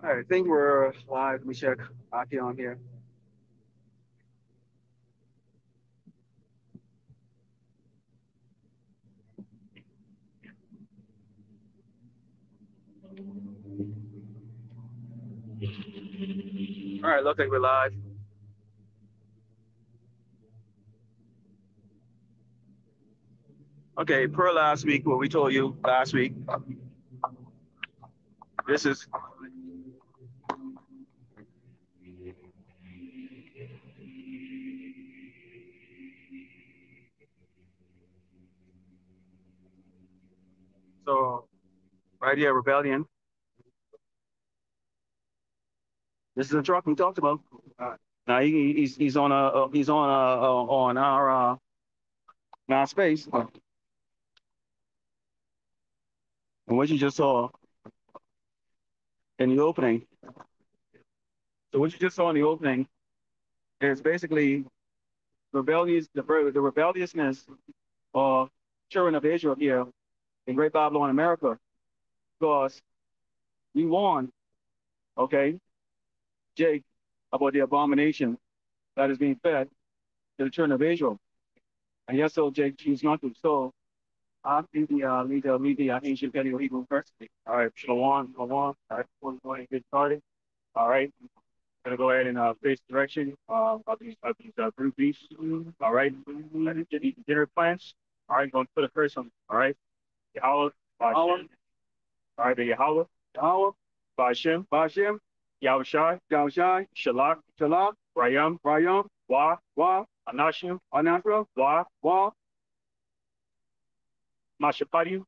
All right, I think we're live. Let me check. Aki on here. All right, looks like we're live. Okay, per last week, what we told you last week, this is so right here, rebellion. This is the truck we talked about. Now he's on on our space. And what you just saw in the opening. So what you just saw in the opening is basically the rebelliousness of children of Israel here in Great Babylon, America, because we warned, okay, Jake, about the abomination that is being fed to the children of Israel. And yes, so Jake choose not to. So I lead the ancient Paleo Hebrew first. All right, Shalom. All right, we're going to get started. All right, gonna go ahead and face direction of these group beasts. All right, dinner plans. All right, going to put a curse on. All right, Yahweh, Bashem. All right, the Yahweh, Bashem, Yahushai, Shalak, Rayam, Wa, Anashim, Wa, Mashapadium,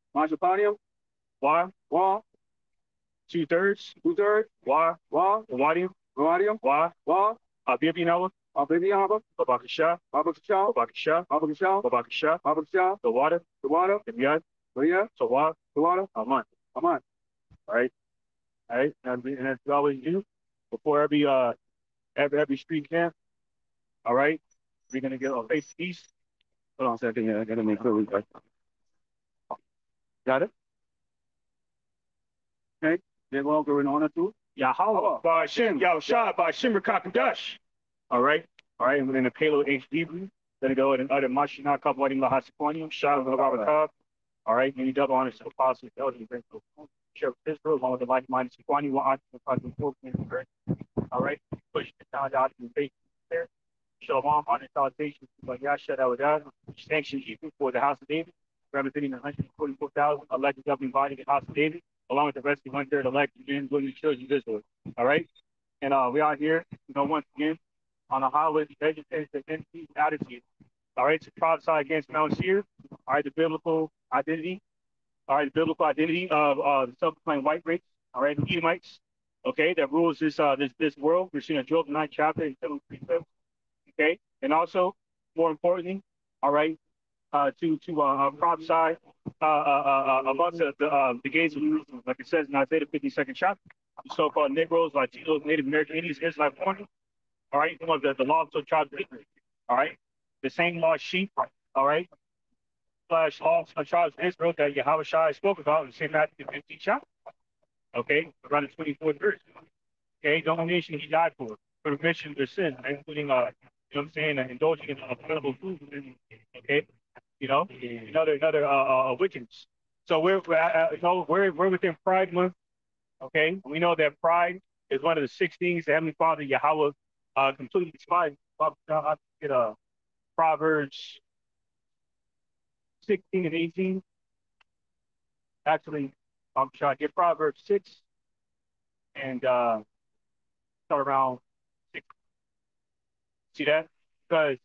Wa, two-thirds, Wa, Wadium, Wa, Abibinawa, Babakasha, the water, the Yad, Aman. All right, and as we always do, before every street camp, all right, we're gonna get a face east. Hold on a second, yeah, I gotta make sure we got it. Okay, they're all going on it too. Yahweh, Ba'ashem, Yahushua, Ba'ashem, Rakakadash. All right, and within the payload HD, gonna go ahead and utter Mashina, Kabwadim, Lahasiponium, Shah, Barakab. All right, any double honors to Apostle, Elder, Share Israel, along with the like-minded Sikwani, all right, push the town out in faith there. Shalom, honor salutation, but Yasha, that was that. Sanctions even for the house of David, representing the 144,000 elected governing body of the house of David, along with the rest of the 1/3 elected men, including the children of Israel. All right, and we are here, once again, on a highway to educate the entities and attitude. All right, to prophesy against Mount Seir. All right, the biblical identity. All right, the biblical identity of the self-proclaimed white race. All right, the Edomites. Okay, that rules this world. We're seeing a Job 9th chapter and 7:3. Okay, and also, more importantly, all right, to prophesy about the gates of Jerusalem, like it says in Isaiah 52nd chapter. The so-called Negroes, Latinos, Native American Indians, Israelite foreigners. All right, the law of the tribes of Israel. All right, the same law sheep. All right, slash law of tribes of Israel that Yahweh Shai spoke about in St. Matthew 15th chapter. Okay, around the 24th verse. Okay, domination he died for remission of their sin, including indulging in uncleannable food. Okay, another wickedness. So we're within Pride Month. Okay, we know that pride is one of the 6 things the Heavenly Father Yahweh completely despised. I get Proverbs 16 and 18. Actually, I'm trying to get Proverbs 6 and start around 6. See that? Because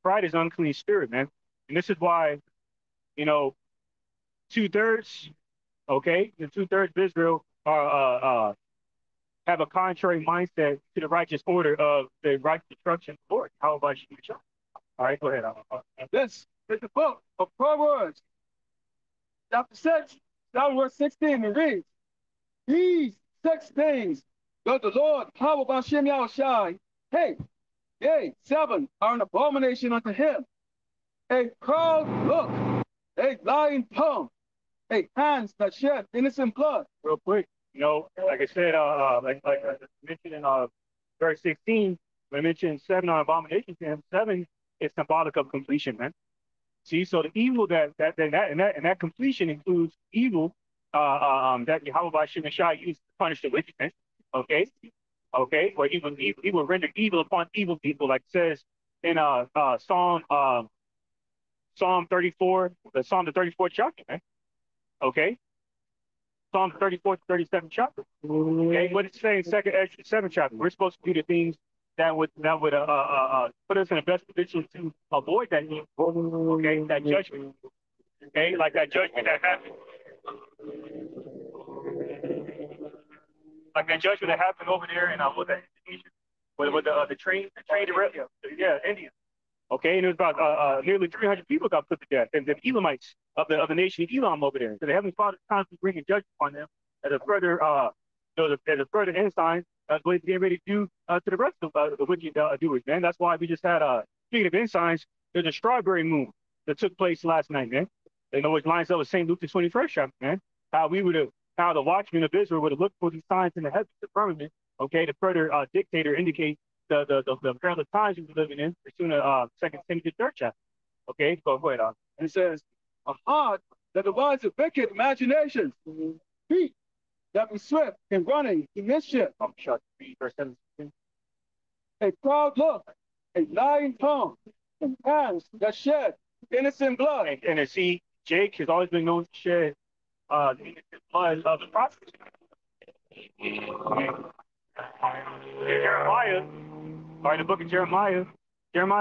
pride is unclean spirit, man. And this is why, 2/3, okay, the 2/3 of Israel are have a contrary mindset to the righteous order of the righteous destruction of the Lord. How about you, John? All right, go ahead. This is the book of Proverbs, chapter 6, down verse 16, and reads, These 6 things does the Lord power by Shem Yahushai hate. Yea, 7 are an abomination unto him. A proud look, a lying tongue, a hands that shed innocent blood. Real quick. You know, like I said, like I mentioned in verse 16, when I mentioned 7 on abomination, 7 is symbolic of completion, man. See, so the evil that completion includes evil that Yahweh Shemashai used to punish the wickedness. Okay, okay, where he will render evil upon evil people, like it says in Psalm 34, the 34th chapter, man. Okay, Psalm 34 to 37 chapter. Okay, what it's saying, second Extra 7 chapter. We're supposed to do the things that would put us in the best position to avoid that evil. Okay, that judgment. Okay, like that judgment that happened, like that judgment that happened over there in what that Indonesia, with the train yeah, India. Okay, and it was about nearly 300 people got put to death, and the Elamites of the nation of Elam over there. So the Heavenly Father is constantly bringing judgment on them as a further as a further ensign what they're getting ready to do to the rest of the wicked doers, man. That's why we just had speaking of ensigns, there's a strawberry moon that took place last night, man. You know, which lines up with St. Luke the 21st chapter, man. How we would have, how the watchmen of Israel would have looked for these signs in the heavens, the firmament, okay, to further dictate or indicate the perilous times we're living in, pursuing Second Timothy third chapter. Okay, go ahead. And it says, a heart that devises wicked imaginations, feet that be swift in running to mischief, Verse 17. a proud look, a lying tongue, and hands that shed innocent blood. And see, Jake has always been known to shed the innocent blood of the prophets. Okay. Jeremiah, or in the book of Jeremiah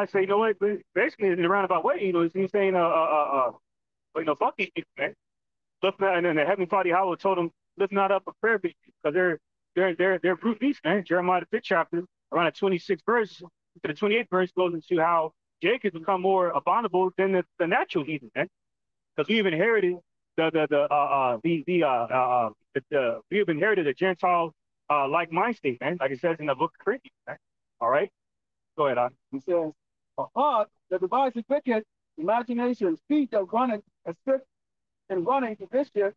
say, you know what, basically in a roundabout way, you know, he's saying, fuck these people, man. Lift not, and then the Heavenly Father Yahweh told him, lift not up a prayer beast, because they're brute beasts, man. Jeremiah the 5th chapter, around the 26th verse to the 28th verse goes into how Jake has become more abominable than the natural heathen, man. Because we've inherited we've inherited a Gentile like mind state, man. Like it says in the book of Corinthians, man. All right, go ahead, He says, a heart that devises wicked imaginations, feet that run and swift and running to mischief,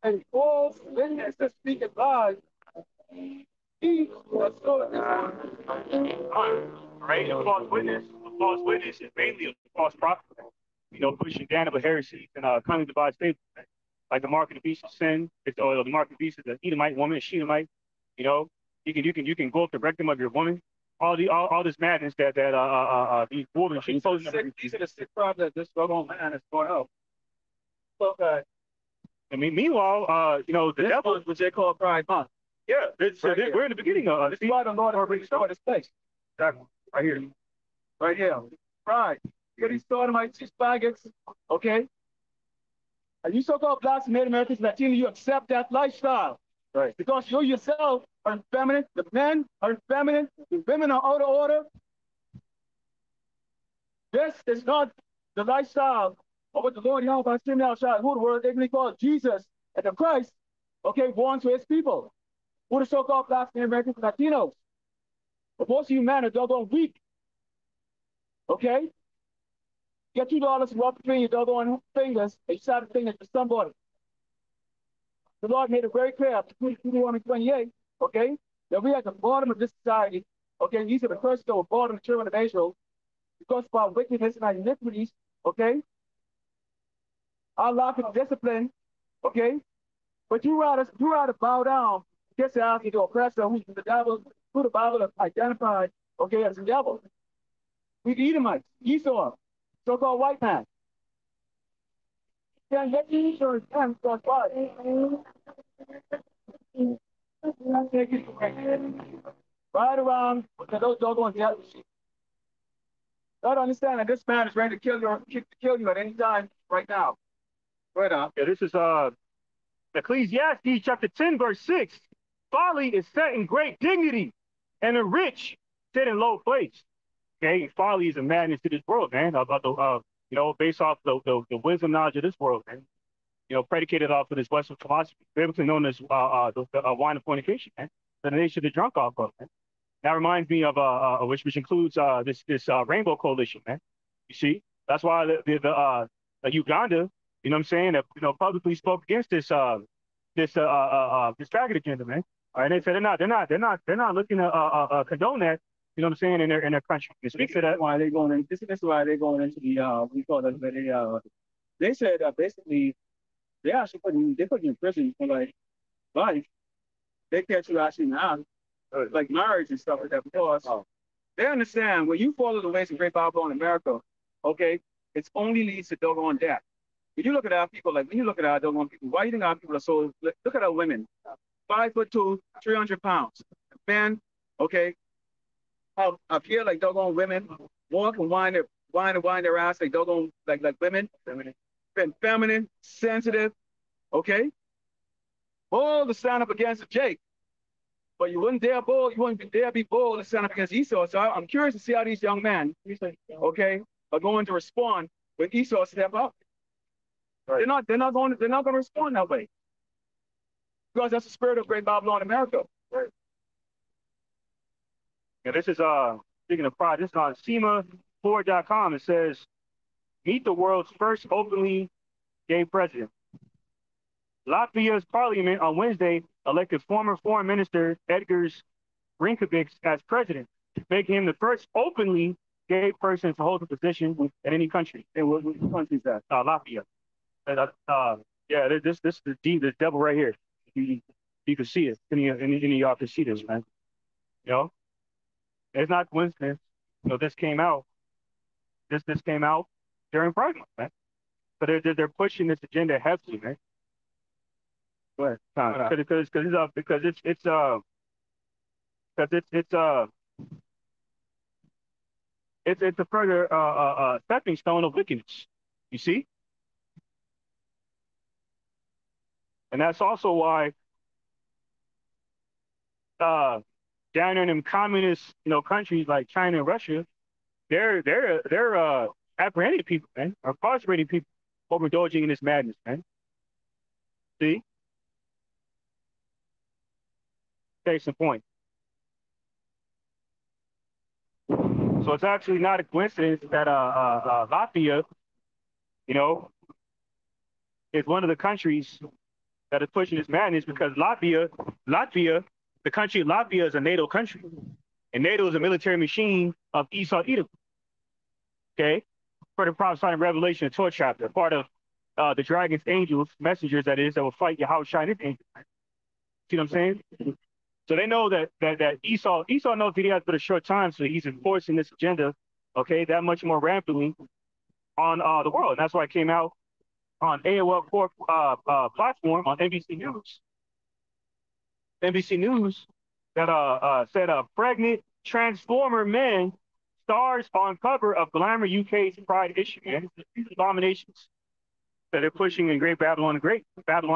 and false witness that speak lies. He that soweth right? A false witness is mainly a false prophet, you know, pushing down of a heresy and coming to divide faith, like the mark of the beast of sin. It's the mark of the beast is an Edomite woman, a Shedemite. You know, you can go up the rectum of your woman. All this madness that these women should impose. These are the sick problems that this struggle man is going up. So, I mean, meanwhile, you know, the devil, what they call Pride Month. Yeah, we're in the beginning of this is why the Lord already started this place. Exactly. Right here. Right here. Pride. You get these sodomites, these faggots, okay? And you so-called blacks and Native Americans, Latinos, you accept that lifestyle. Right. Because you yourself are feminine, the men are feminine, the women are out of order. This is not the lifestyle of what the Lord Yahweh Shemashai, who the word they called Jesus and the Christ, okay, born to his people. Who the so-called blacks and Americans, Latinos. But most of you men are doggone weak. Okay? Get $2 and walk between your doggone fingers and you shot a finger to somebody. The Lord made it very clear after 21 and 28, okay, that we at the bottom of this society, okay, these are the curses that were brought on the children of Israel because of our wickedness and our iniquities, okay? Our lack of discipline, okay? But you rather bow down, get your ass into oppressor who's the devil, who the Bible has identified, okay, as the devil. We Edomites, Esau, so-called white man. Can get these or can cross by. Right around to those doggone devils. Don't understand that this man is ready to kill you at any time right now. Right on. Yeah, this is Ecclesiastes chapter 10, verse 6. Folly is set in great dignity, and the rich sit in low place. Okay, folly is a madness to this world, man. You know, based off the wisdom knowledge of this world, man. You know, predicated off of this Western philosophy, biblically known as the wine of fornication, man. The nation of the drunk off of, man. That reminds me of which includes this Rainbow Coalition, man. You see, that's why the Uganda, you know what I'm saying, that, you know, publicly spoke against this this faggot agenda, man. All right, they said they're not looking to condone that. You know what I'm saying, in their country. It speaks to that. Why they going in? This is why they're going into the we call it they said basically they're putting you in prison for like life. They catch you actually now, like marriage and stuff like that because they understand when you follow the ways of Great Bible in America, okay, it's only leads to doggone death. When you look at our people, like when you look at our doggone people, why do you think our people are so? Look at our women, 5'2", 300 pounds. Men, okay, up here like doggone women walk and wind their ass like doggone like women, feminine, sensitive, okay. Bold to stand up against Jake, but you wouldn't dare be bold to stand up against Esau. So I'm curious to see how these young men, okay, are going to respond when Esau step up. Right. They're not going to respond that way because that's the spirit of Great Babylon America. Right. Yeah, this is speaking of pride. This is on SEMA4.com. It says, meet the world's first openly gay president. Latvia's parliament on Wednesday elected former Foreign Minister Edgars Rinkevics as president, making him the first openly gay person to hold a position in any country. And what country is that? Latvia. Yeah, this is the devil right here. You can see it. Any of y'all can see this, man. You know, it's not coincidence. You know, this came out. This came out during Pride Month, man. So they're pushing this agenda heavily, man. Go ahead, because it's a further stepping stone of wickedness. You see, and that's also why down in them communist countries like China and Russia, they're apprehending people, man, or incarcerating people overindulging in this madness, man. See. Case in point. So it's actually not a coincidence that Latvia, is one of the countries that is pushing this madness because Latvia, the country of Latvia is a NATO country, and NATO is a military machine of Esau Edom. Okay, for the prophesied in Revelation, the 12th chapter, part of the dragon's angels, messengers that will fight Yahushua and his angels. See what I'm saying? So they know that Esau knows that he has but a short time, so he's enforcing this agenda, okay, that much more rampantly on the world. And that's why it came out on AOL Corp platform on NBC News. NBC News that said pregnant transformer men stars on cover of Glamour UK's Pride issue. Man, these abominations that they're pushing in Great Babylon,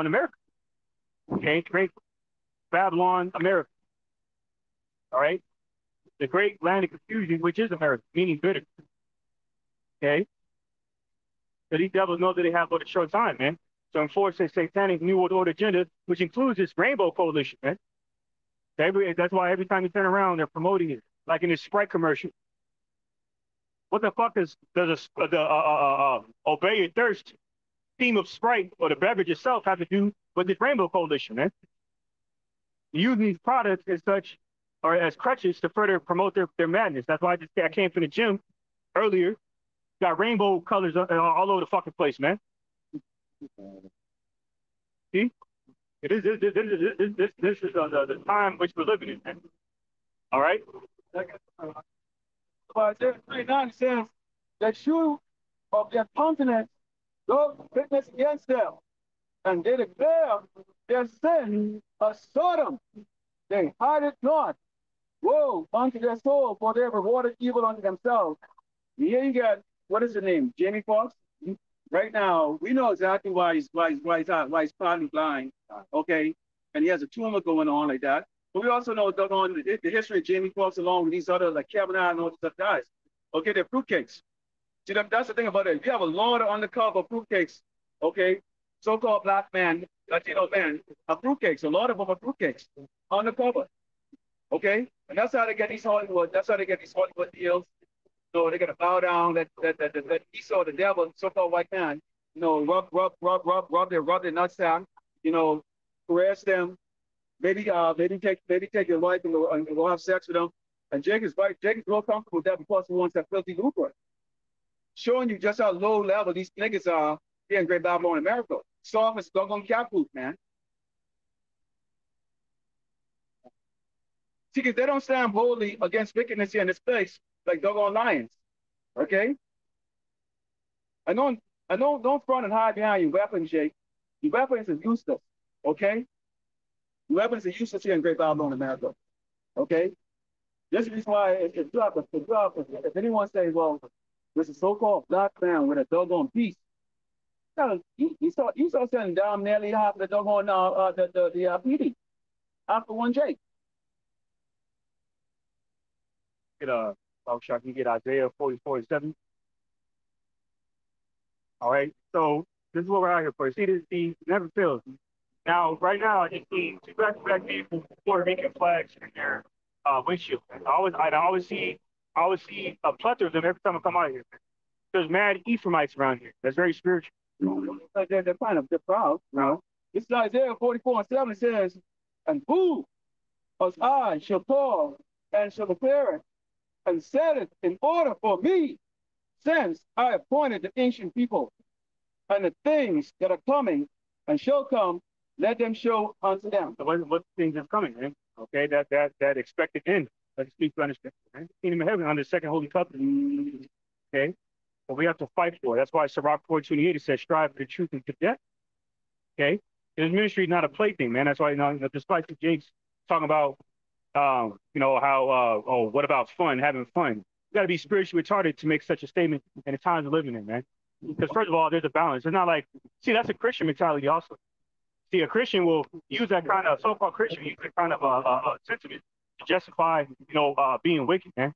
America. Okay, Great Babylon, America. All right? The great land of confusion, which is America, meaning bitter. Okay? So these devils know that they have but a short time, man. So enforce a satanic New World Order agenda, which includes this rainbow coalition, man. That's why every time you turn around, they're promoting it, like in this Sprite commercial. What the fuck does the Obey Your Thirst theme of Sprite or the beverage itself have to do with this rainbow coalition, man? Using these products as such or as crutches to further promote their madness. That's why I came from the gym earlier. Got rainbow colors all over the fucking place, man. See? This is the time which we're living in, man. All right? But Isaiah 3:9 says that you of their countenance go witness against them, and they declare their sin a Sodom. They hide it not. Woe unto their soul, for they have rewarded evil unto themselves. Here you got, what is the name? Jamie Foxx? Right now, we know exactly why he's partly blind, okay? And he has a tumor going on like that. But we also know the history of Jamie Foxx along with these other, like Kevin and all these other guys. Okay, they're fruitcakes. See, that's the thing about it. If you have a lot of undercover fruitcakes, okay, so-called black man, Latino man, are fruitcakes. A lot of them are fruitcakes, undercover. Okay, and that's how they get these Hollywood. That's how they get these Hollywood deals. So they got to bow down. That Esau, the devil, so-called white man, rub their nutsack, caress them, maybe take your wife and go have sex with them. And Jake is right. Jake is real comfortable with that because he wants that filthy Luger. Showing you just how low level these niggas are here in Great Babylon, America. Soft as doggone cat food, man. See, because they don't stand boldly against wickedness here in this place like doggone lions. Okay? I don't front and hide behind your weapons, Jake. Your weapons are useless. Okay? Your weapons are useless here in Great Babylon, America. Okay? This is the reason why if anyone says, well, there's a so-called black man with a doggone piece, you saw sending down nearly half of the doggone the PD after one Jake. Get I can get Isaiah 40:47. All right. So this is what we're out here for. See, this never fails. Now, right now, I just see two back-to-back people with Puerto Rican flags in their windshield. I always see a plethora of them every time I come out here. There's mad Ephraimites around here. That's very spiritual. They're kind of proud, you know. This is Isaiah 44:7. It says, and who as I shall call and shall prepare it and set it in order for me, since I appointed the ancient people and the things that are coming and shall come, let them show unto them. So what things is coming, man? Okay, that expected end. Let's speak to understand. Right? Kingdom of heaven under the second holy covenant. Okay, but we have to fight for it. That's why Sirach 4:28 says, "Strive for the truth and to death." Okay, his ministry is not a plaything, man. That's why despite the Jake's talking about, how what about fun, having fun? You got to be spiritually retarded to make such a statement in the times we're living in, man. Because first of all, there's a balance. It's not like, see, that's a Christian mentality also. See, a Christian will use that kind of so-called Christian, use that kind of sentiment to justify, being wicked, man.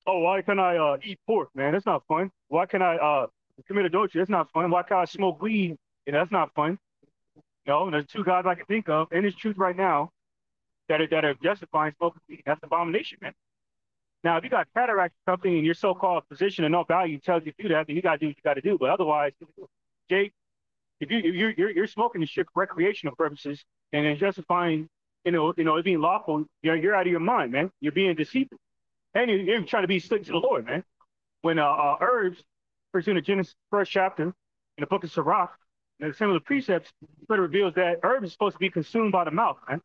Oh, why can I eat pork, man? That's not fun. Why can I commit adultery? That's not fun. Why can I smoke weed? That's not fun. There's two gods I can think of, and it's truth right now that are justifying smoking weed. That's abomination, man. Now, if you got cataract or something and your so-called position of no value tells you to do that, then you got to do what you got to do. But otherwise, Jake, if you're smoking this shit for recreational purposes and then justifying, it being lawful, you're out of your mind, man. You're being deceitful, and you're trying to be slick to the Lord, man. When herbs, pursuant to Genesis first chapter in the book of Sirach, and some of the precepts, it reveals that herbs is supposed to be consumed by the mouth, man.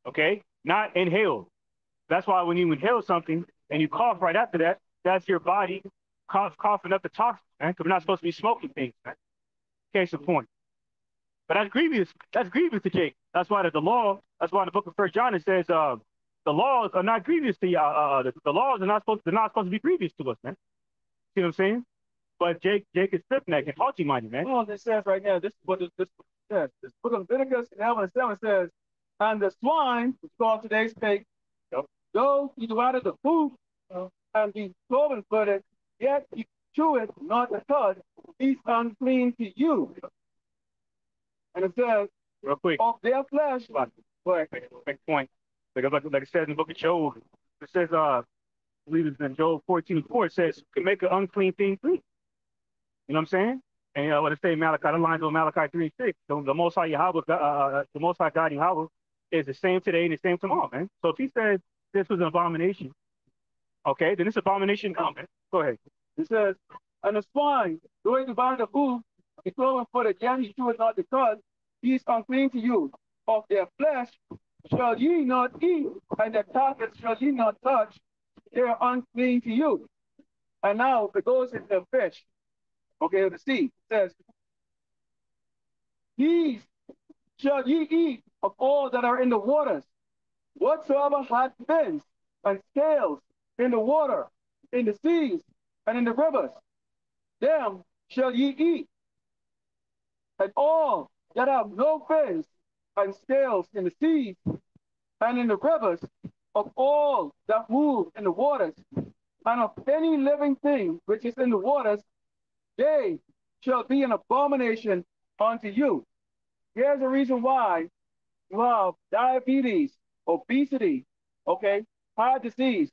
Okay, not inhaled. That's why when you inhale something and you cough right after that, that's your body coughing up the toxins, man. Because we're not supposed to be smoking things, man. Case in point. But that's grievous. That's grievous to Jake. That's why the law. That's why in the book of First John it says the laws are not grievous to the laws are not supposed to be grievous to us, man. See what I'm saying? But Jake is stiff-necked and haughty-minded, man. Well, it says right now, this is what this says. This book of Leviticus 11:7 says, and the swine, which is called today's pig, though he divided the food and be cloven footed, yet he chew it not the cud, he's unclean to you. And it says, real quick, of their flesh. Make point. Like it says in the book of Job, it says, I believe it's in Job 14:4, it says, you can make an unclean thing clean. You know what I'm saying? And what it say in Malachi, the lines on Malachi 3:6, the Most High Yahweh, the Most High God Yahweh is the same today and the same tomorrow, man. So if he said this was an abomination, okay, then this abomination, man. Go ahead. It says, and the swine, though he divided the food, he cloven footed, yet he chew it not because he is unclean to you. Of their flesh shall ye not eat, and their carcass shall ye not touch, they are unclean to you. And now if it goes into the fish, okay, the sea, it says, these shall ye eat of all that are in the waters, whatsoever hath fins and scales in the water, in the seas, and in the rivers, them shall ye eat. And all that have no fins and scales in the seas and in the rivers, of all that move in the waters, and of any living thing which is in the waters, they shall be an abomination unto you. Here's the reason why you have diabetes, obesity, okay, heart disease,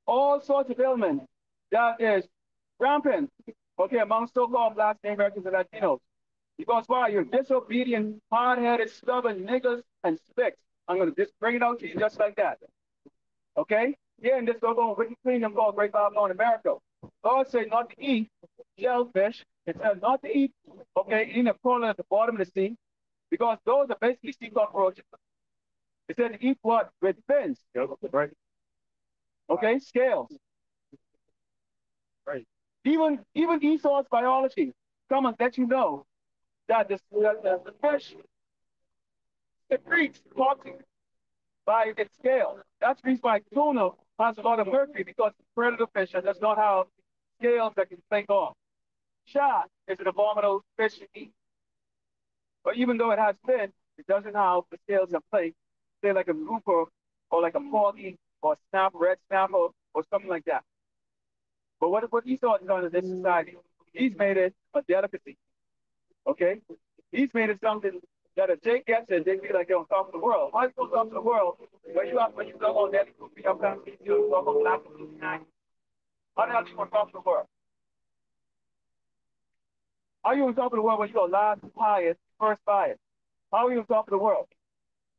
all sorts of ailments that is rampant, okay, among so-called Black Americans and Latinos. Because why? You're disobedient, hard-headed, stubborn niggas and spicks. I'm going to just bring it out to you just like that. Okay? Yeah, and this goes on wicked kingdom called Great Babylon America. God said not to eat shellfish. It said not to eat, okay, in a corner at the bottom of the sea, because those are basically sea cockroaches. It said to eat what? With fins. Right. Okay, scales. Right. Even Esau's biology come and let you know that the fish secretes toxins by its scales. That's the reason why tuna has a lot of mercury, because it's a predator fish and does not have scales that can think off. Shad is an abominable fish to eat. But even though it has fin, it doesn't have the scales that play, say like a grouper or like a porgy or snapper, red snapper or something like that. But what Esau has done in this society, he's made it a delicacy. Okay? He's made it something that if Jake gets it, they feel like they're on top of the world. Why go on top of the world when you go on there, you be up down, you go on black and how the hell are you on top of the world? How are you on top of the world when you go last highest, first highest? How are you on top of the world?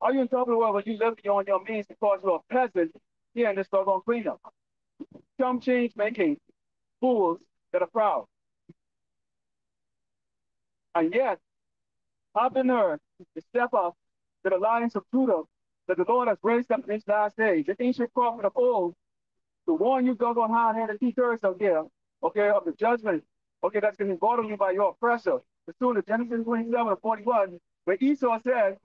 How are you on top of the world when you live on your means because you're a peasant here in this doggone kingdom? Some change making fools that are proud. And yet, I've been heard to step up to the lions of Judah that the Lord has raised up in these last days. The ancient prophet of old to warn you doggone hard-handed teachers out there, okay, of the judgment, okay, that's going to be brought on you by your oppressor. It's soon in Genesis 27 and 41, where Esau said,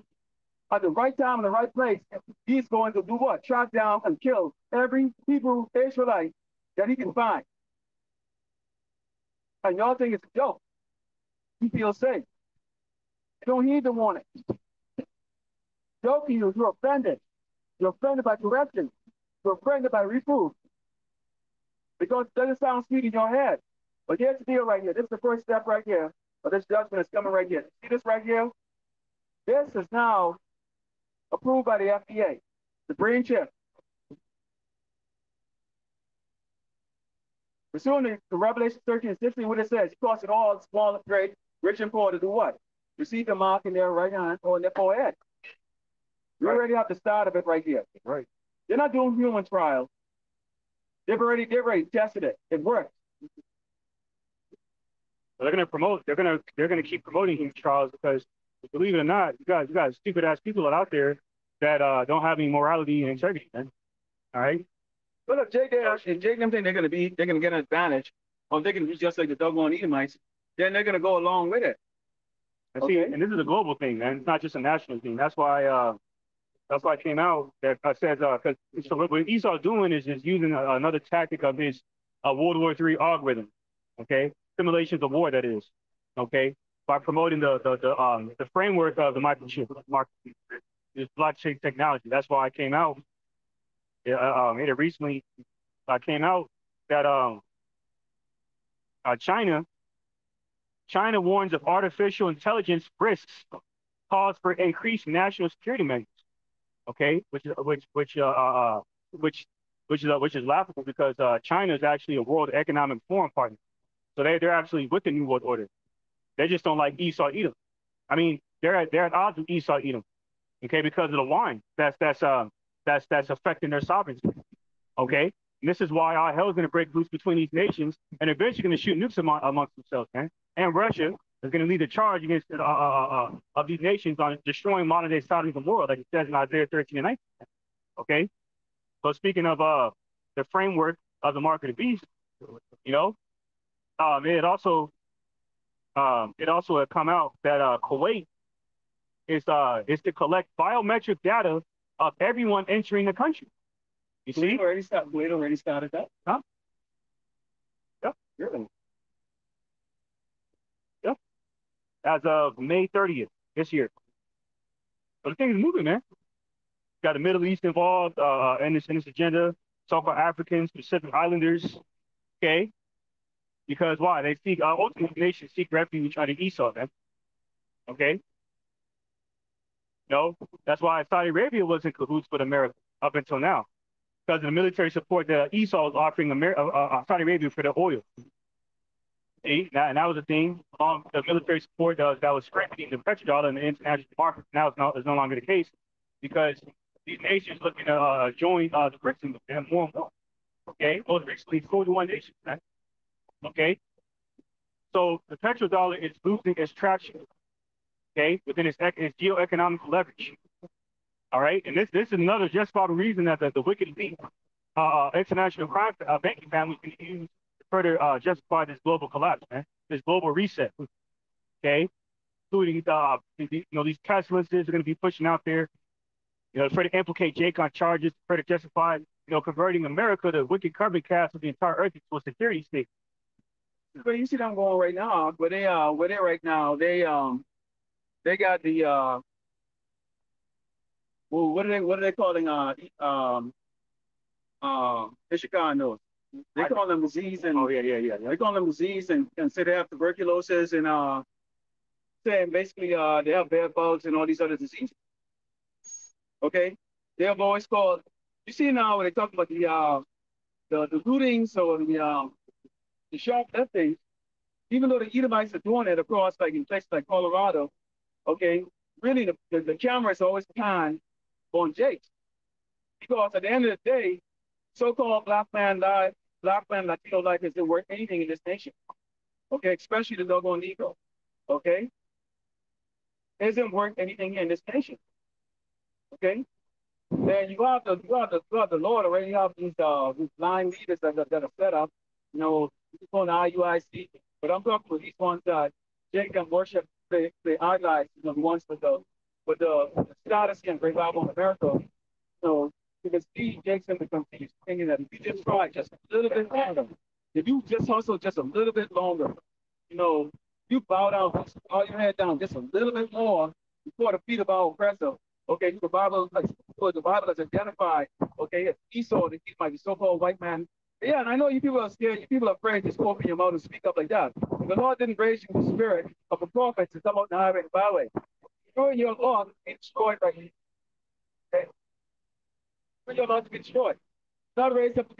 at the right time in the right place, he's going to do what? Track down and kill every Hebrew Israelite that he can find. And y'all think it's a joke. He feels safe. Don't heed the warning. Joking you, you're offended. You're offended by correction. You're offended by reproof. Because it doesn't sound sweet in your head. But here's the deal right here. This is the first step right here. But this judgment is coming right here. See this right here? This is now approved by the FDA. The brain chip. Pursuant to Revelation 13 and 16, what it says, it costs it all, small and great, rich and poor, to do what? Receive the mark in their right hand or in their forehead. You already have the start of it right here. Right. They're not doing human trials. They've already tested it. It works. They're going to promote. They're going to keep promoting human trials because, believe it or not, you got stupid ass people out there that don't have any morality and integrity, man. All right. But if Jake them think they're going to get an advantage, or they're going to be just like the doggone Edomites, then they're going to go along with it. And see, and this is a global thing, man. It's not just a national thing. That's why it came out that says because so what Esau's doing is just using another tactic of his World War III algorithm. Okay, simulations of war, that is. Okay, by promoting the framework of the microchip, this blockchain technology. That's why it came out. It recently came out that China warns of artificial intelligence risks cause for increased national security measures. Okay, which is laughable because China is actually a World Economic Forum partner, so they're actually with the New World Order. They just don't like Esau Edom. I mean, they're at odds with Esau Edom, okay, because of the wine that's affecting their sovereignty. Okay, and this is why all hell's going to break loose between these nations, and eventually going to shoot nukes amongst themselves, man. And Russia is going to lead the charge against of these nations on destroying modern day sovereignty of the world, like it says in Isaiah 13 and 19. Okay, so speaking of the framework of the mark of the beast, you know, it also had come out that Kuwait is to collect biometric data of everyone entering the country. You see? Kuwait already started that. Huh? Yep. Really? Yep. As of May 30th this year. So the thing is moving, man. Got the Middle East involved in this agenda. Talk about Africans, Pacific Islanders. Okay. Because why? They seek ultimately nations seek refuge under Esau, man. Okay. No, that's why Saudi Arabia was in cahoots with America up until now, because of the military support that Esau was offering Saudi Arabia for their oil. See, and that was the thing. The military support that was strengthening the petrodollar in the international market. Now it's no longer the case because these nations looking to join the BRICS and more and more. Okay, most recently 41 nations. Right? Okay, so the petrodollar is losing its traction. Okay, within its geoeconomic leverage. All right, and this is another just about the reason that the wicked elite, international crime banking families can use to further justify this global collapse, man, this global reset. Okay, including these cash lists are going to be pushing out there, try to implicate Jake on charges, try to justify converting America to wicked carbon cast of the entire earth into a security state. But you see them going right now, where they right now, they got the well, what are they calling Ishikanos? They call them disease and they call them disease and say they have tuberculosis and saying basically they have bed bugs and all these other diseases. Okay, they have always called. You see now when they talk about the lootings or the shoplifting, even though the Edomites are doing it across like in places like Colorado, okay, really the camera is always behind on Jake. Because at the end of the day, so-called black man, Latino life isn't worth anything in this nation. Okay, especially the doggone Negro. Okay, isn't worth anything in this nation. Okay, and you have the Lord already. You have these blind leaders that are set up. On the IUIC, but I'm talking about these ones that Jake can worship. They idolize. The ones with the status and great Bible in America. So you can see Jake's in the confused thinking that if you just try just a little bit longer, if you just hustle just a little bit longer, you bow down, all your head down just a little bit more before the feet of our oppressor. Okay, the Bible has identified, okay, as Esau, the Edomite, the so-called white man. Yeah, and I know you people are scared, you people are afraid to open your mouth and speak up like that. The Lord didn't raise you the spirit of a prophet to come out in the highway and byway. You're in your law to be destroyed by you. Okay? You're allowed to be destroyed. You're not raised up to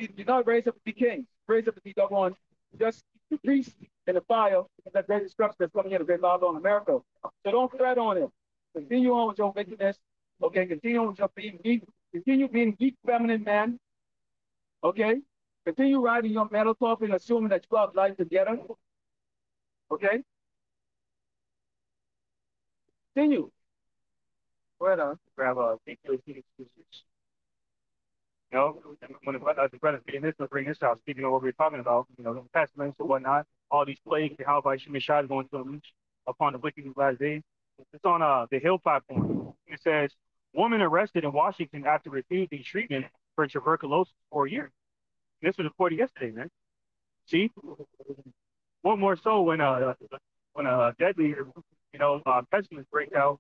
be king. Raised up to be doggone just priests in the fire of that great destruction that's coming in the great Bible in America. So don't fret on it. Continue on with your wickedness. Okay, continue on with your being weak. Continue being weak, feminine man. Okay? Continue riding your metal coffin, assuming that you have life together. Okay? Continue. Grab ridiculous excuses. When the brothers being this, they'll bring this out. Speaking of what we were talking about, the pestilence and whatnot, all these plagues, how by Shemeshai is going to unleash upon the wicked in the last days. It's on the Hill platform. It says, woman arrested in Washington after refusing treatment for tuberculosis for a year. This was reported yesterday, man. See, one more so when a deadly, pestilence breaks out,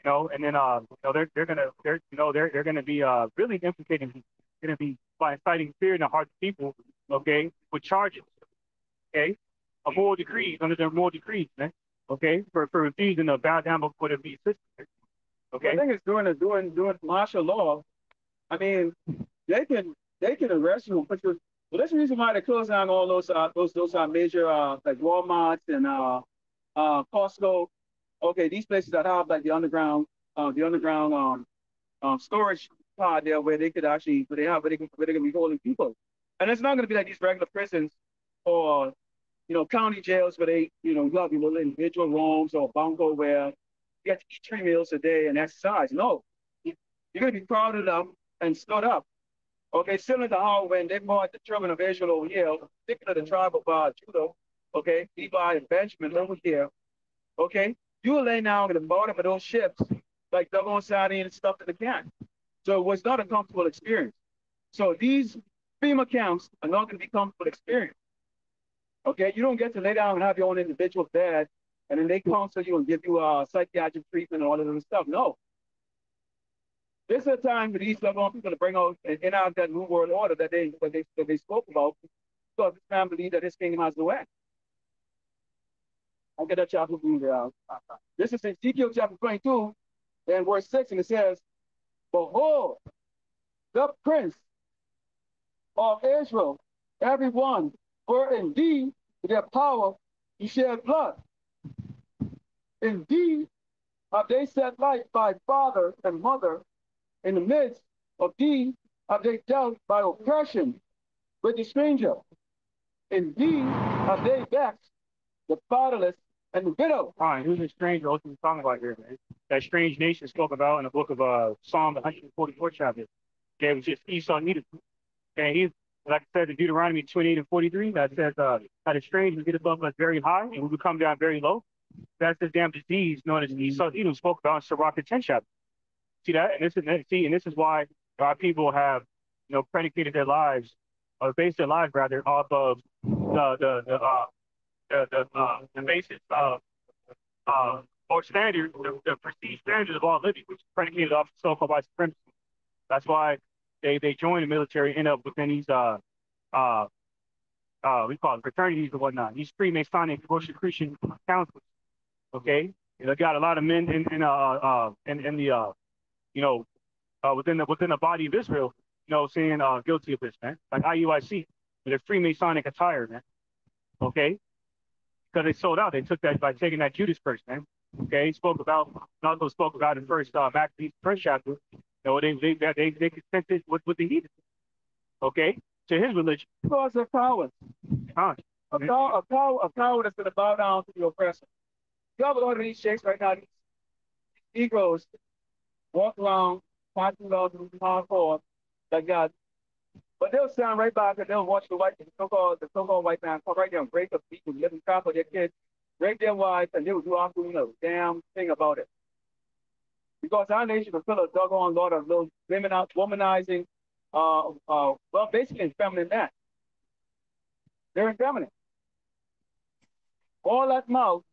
and then they're gonna be really implicating, gonna be by inciting fear in the hearts of people, okay, with charges, okay, a moral decree under their moral decrees, man, okay, for refusing to bow down before the beast system, okay. I think it's doing martial law. I mean, they can arrest you and put you. Well, that's the reason why they close down all those major like Walmarts and Costco. Okay, these places that have like the underground storage pod there where they could actually where they can be holding people, and it's not going to be like these regular prisons or county jails where they you have your little individual rooms or bunker where you get to eat 3 meals a day and exercise. No, you're going to be crowded up and stood up. Okay, similar to how when they brought the children of Israel over here, particularly the tribe of Judah, okay, Levi and Benjamin over here, okay, you will lay down at the bottom of those ships like double sardine and stuff in the can. So it was not a comfortable experience. So these FEMA camps are not going to be comfortable experience. Okay, you don't get to lay down and have your own individual bed, and then they counsel you and give you psychiatric treatment and all of that stuff. No. This is a time for these people to bring out and enact that new world order that they spoke about, because this man believed that his kingdom has no end. I'll get that chapter from you. This is Ezekiel chapter 22, and verse 6, and it says, behold, the prince of Israel, everyone were indeed their power to shed blood. Indeed, have they set light by father and mother in the midst of thee, have they dealt by oppression with the stranger. Indeed, have they vexed the fatherless and the widow. All right, who's the stranger ultimately talking about here, man? That strange nation spoke about in the book of Psalm 144 chapter. Okay, it was just Esau and Edom. And he's, like I said, in Deuteronomy 28 and 43, that says, how the stranger get above us very high and we will come down very low. That's the damn disease known as Esau and Edom spoke about in Sirach the 10th chapter. See that? And this is why our people have, predicated their lives, or based their lives rather, off of the basis of or standard, the perceived standard of all living, which is predicated off of so-called white supremacy. That's why they join the military, end up within these we call it fraternities and whatnot. These Freemasonic Rosicrucian councils. Okay, they got a lot of men in the within the body of Israel, saying guilty of this, man. Like IUIC, with a Freemasonic attire, man. Okay, because they sold out. They took that by taking that Judas purse, man. Okay, also spoke about in first Maccabees first chapter. They consented with the heathen. Okay, to his religion. Because of power. Huh. A power that's going to bow down to the oppressor. You have a lot of these sheikhs right now, these Negroes walk around, passing laws hardcore, like God. But they'll stand right back and they'll watch the so-called white man come right there and break up people, let them crap on their kids, rape their wives, and they will do absolutely no damn thing about it. Because our nation is full of doggone lot of little womanizing, well, basically feminine men. They're effeminate. All that mouth,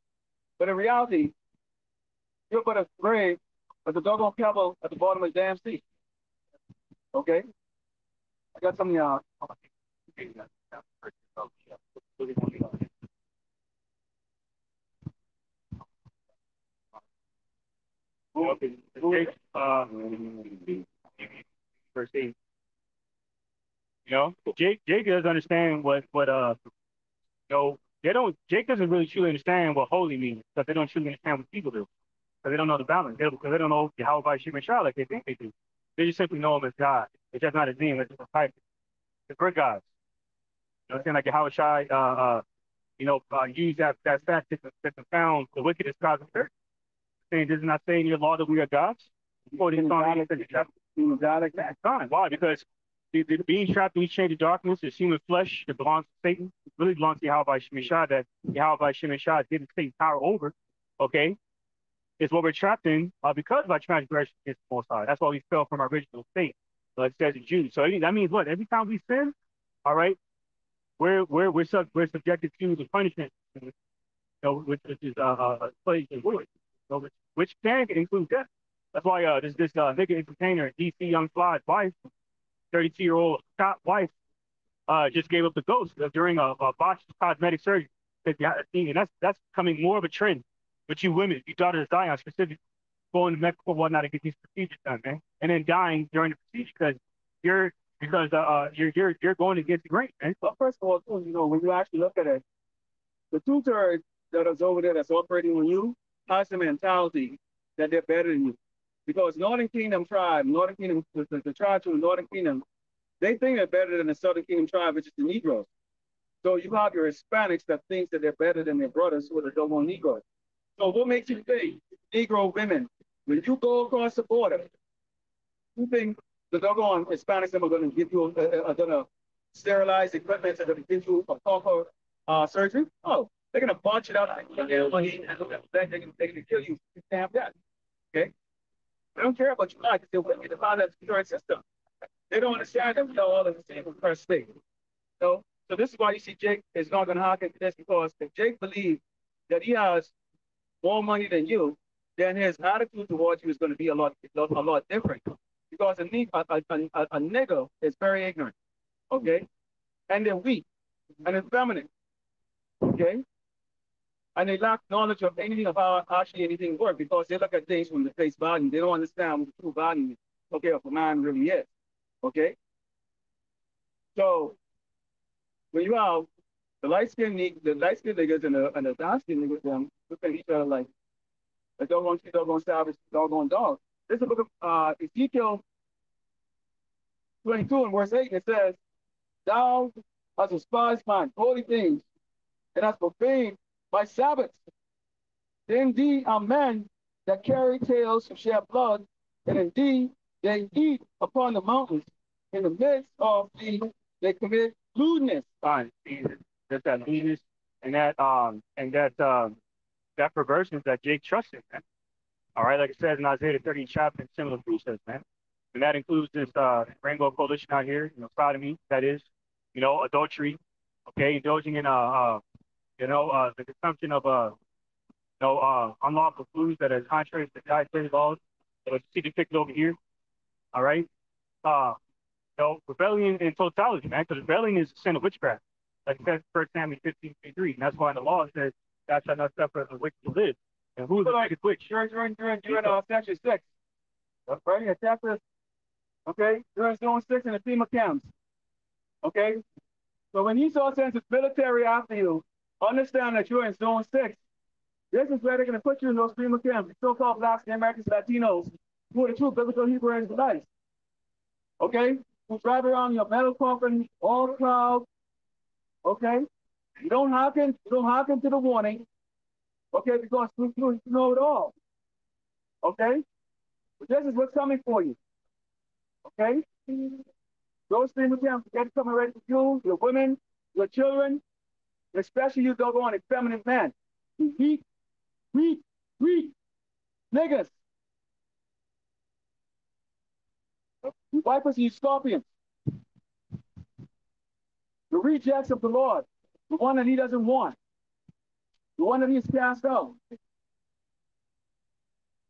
but in reality, you're but a grave with a doggone pebble at the bottom of the damn sea. Okay? I got some of y'all. First aid. Jake doesn't understand what Jake doesn't really truly understand what holy means, because they don't truly understand what people do. Because they don't know the balance. Because they don't know how about human child like they think they do. They just simply know him as God. It's just not his name, it's just a type. The good gods. You know what I'm saying? Like Howard Shai use that fact to confound the wickedest gods of earth. Saying, does it not say in your law that we are gods? Why? Because the being trapped in each chain of darkness is human flesh that belongs to Satan. It really belongs to Yahweh Shemeshah, that Yahweh Shemeshah is given Satan power over. Okay? It's what we're trapped in because of our transgression against the Most High. That's why we fell from our original state. Like it says in Jude. So that means what? Every time we sin, all right, we're subjected to the punishment, which is plagues and wood, which can include death. That's why this nigga entertainer, DC Young Fly's wife, 32-year-old cop wife, just gave up the ghost during a botched cosmetic surgery. And that's becoming more of a trend with you women, you daughters of Zion specifically, going to Mexico or whatnot to get these procedures done, man, and then dying during the procedure because you're going against the grain, man. Well, first of all, too, when you actually look at it, the 2/3 that is over there that's operating on you has the mentality that they're better than you. Because Northern Kingdom, the tribes from the Northern Kingdom, they think they're better than the Southern Kingdom tribe, which is the Negroes. So you have your Hispanics that think that they're better than their brothers who are the doggone Negroes. So what makes you think, Negro women, when you go across the border, you think the doggone Hispanics are going to give you, are going to sterilize equipment, are going to give you a proper surgery? Oh, they're going to bunch it out. They're going to kill you. Damn that. Okay? They don't care about you because they're wicked. They're part of the current system. They don't understand that we are all in the same oppressed state. So this is why you see Jake is not going to hearken to this, because if Jake believes that he has more money than you, then his attitude towards you is going to be a lot different. Because a nigger is very ignorant, okay? And they're weak and effeminate, okay? And they lack knowledge of anything of how actually anything works, because they look at things from the face value. They don't understand what the true value, okay, of a man really is, okay? So when you have The light-skinned niggas and the dark-skinned niggas, them, look at each other like a doggone tree, doggone savage, doggone dog. This is a book of Ezekiel 22 and verse 8, and it says, thou hast despised my holy things, and hast profaned my Sabbaths. Indeed are men that carry tails and shed blood, and indeed they eat upon the mountains. In the midst of they commit lewdness. Fine. There's that lewdness and that perversion that Jake trusts in, man. All right, like it says in Isaiah 30 chapter, similar precepts, man. And that includes this rainbow coalition out here, sodomy, that is, adultery, okay, indulging in the consumption of unlawful foods that are contrary to dietary laws. So you see depicted over here. All right. Rebellion in totality, man, because rebellion is a sin of witchcraft. Like it says 1 Samuel 15:3. And that's why in the law it says, thou shalt not suffer the wicked to live. And who is the biggest witch? You're in section 6. Right here, chapter, okay? You're in zone 6 in the FEMA camps. Okay? So when Esau sends his military after you, understand that you're in zone 6. This is where they're going to put you in those FEMA camps, the so-called blacks, the Americans, Latinos, who are the true biblical Hebrew Israelites. Okay? Who drive around your metal coffin, all clouds. Okay? You don't hearken to the warning. Okay, because you know it all. Okay? But this is what's coming for you. Okay? Those things again, get coming ready for you, your women, your children, especially you doggone effeminate men. You weak niggas. You vipers, you scorpions. The rejects of the Lord, the one that he doesn't want, the one that he's cast out.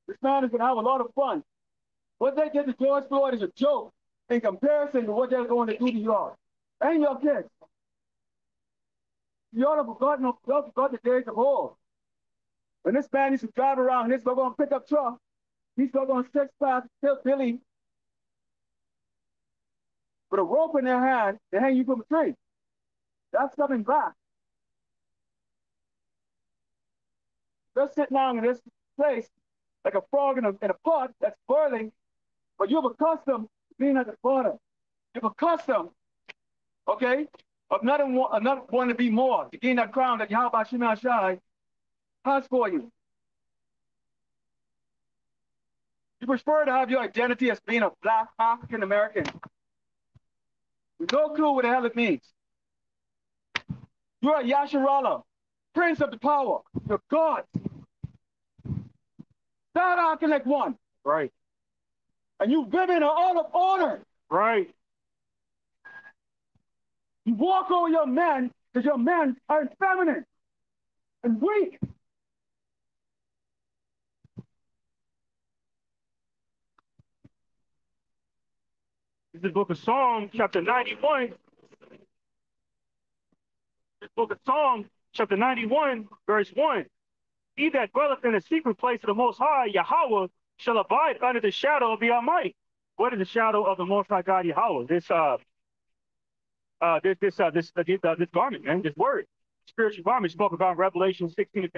This man is going to have a lot of fun. What they did to George Floyd is a joke in comparison to what they're going to do to y'all and your kids. Y'all have forgotten the days of old. When this man used to drive around, this guy going to pick up truck, he's going to six-pack Billy with a rope in their hand to hang you from a tree. That's coming back. Just sitting down in this place like a frog in a pot that's boiling, but you've accustomed to being at the bottom. You've accustomed, okay, of not wanting to be more, to gain that crown that Yahweh Shema Shai has for you. You prefer to have your identity as being a black African American with no clue what the hell it means. You're a Yasharala, prince of the power. You're God. Start acting like one. Right. And you women are out of order. Right. You walk over your men because your men are effeminate and weak. This is the book of Psalm, chapter 91. This book of Psalm, chapter 91, verse 1. He that dwelleth in the secret place of the Most High, Yahweh, shall abide under the shadow of the Almighty. What is the shadow of the Most High God, Yahweh? This garment, man, this word, spiritual garment spoke about in Revelation 16.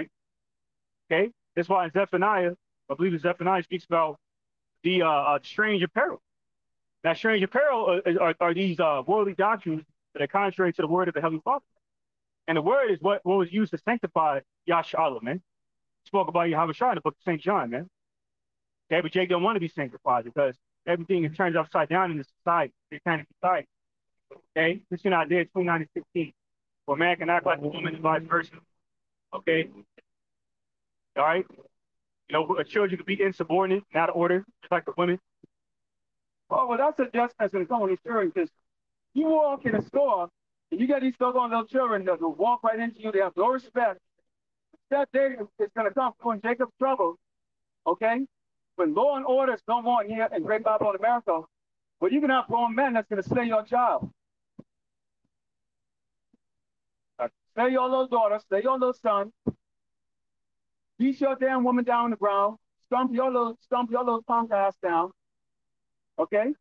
Okay, that's why in Zephaniah, I believe Zephaniah speaks about the strange apparel. That strange apparel are these worldly doctrines that are contrary to the word of the Heavenly Father. And the word is what was used to sanctify Yahshua, man. Spoke about Yahweh Shai in the book of St. John, man. Okay, but Jake don't want to be sanctified because everything is turned upside down in the society, satanic society. Okay, this is in Isaiah 29:16. For man can act like a woman and vice versa. Okay, all right. Children could be insubordinate, not order, just like the women. Oh, well, that's a justice when it comes to these children, because you walk in a store and you got these doggone little children that will walk right into you. They have no respect. That day is going to come when Jacob's trouble, okay? When law and order is no more here in Great Babylon, America, but you can have grown men that's going to slay your child. Slay your little daughter, slay your little son, beat your damn woman down on the ground, stomp your little punk ass down, okay?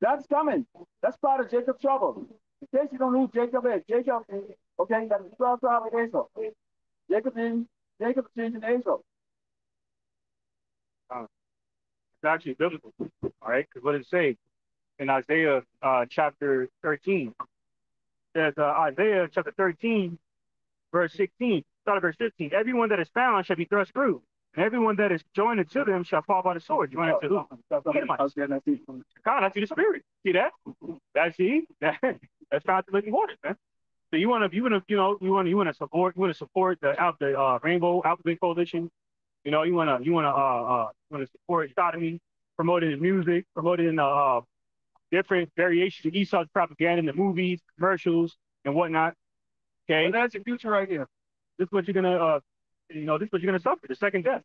That's coming. That's part of Jacob's trouble. In case you don't know who Jacob is, Jacob is, okay, you got the 12 tribes of Israel. Jacob is changing Israel. It's actually biblical, all right? Because what does it say in Isaiah chapter 13? It says Isaiah chapter 13, verse 16, start of verse 15. Everyone that is found shall be thrust through, and everyone that is joined unto them shall fall by the sword. Joined unto who? Edomites. God, I see the spirit. See that? That's found the living waters, man. So you want to support the Rainbow Alphabet Coalition. You know, you want to support sodomy, promoting his music, promoting different variations of Esau's propaganda in the movies, commercials, and whatnot. Okay, well, that's your future right here. This is what you're gonna, this is what you're gonna suffer: the second death.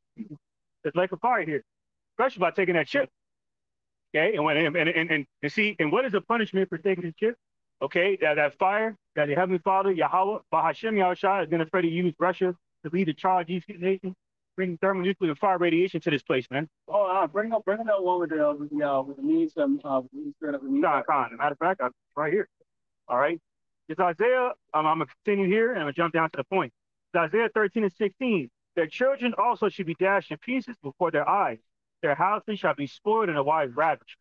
It's like a fire here, especially by taking that chip. Okay, and when and see, and what is the punishment for taking the chip? Okay, that fire that the Heavenly Father Yahweh Bahashem Yahushua is gonna try to use Russia to lead the charge of these nations, bring thermonuclear fire radiation to this place, man. Oh, bring up that one with the means spirit of the means. Khan. Matter of fact, I'm right here. All right. It's Isaiah. I'm gonna continue here and I'm gonna jump down to the point. It's Isaiah 13 and 16. Their children also should be dashed in pieces before their eyes. Their houses shall be spoiled and their wives ravaged.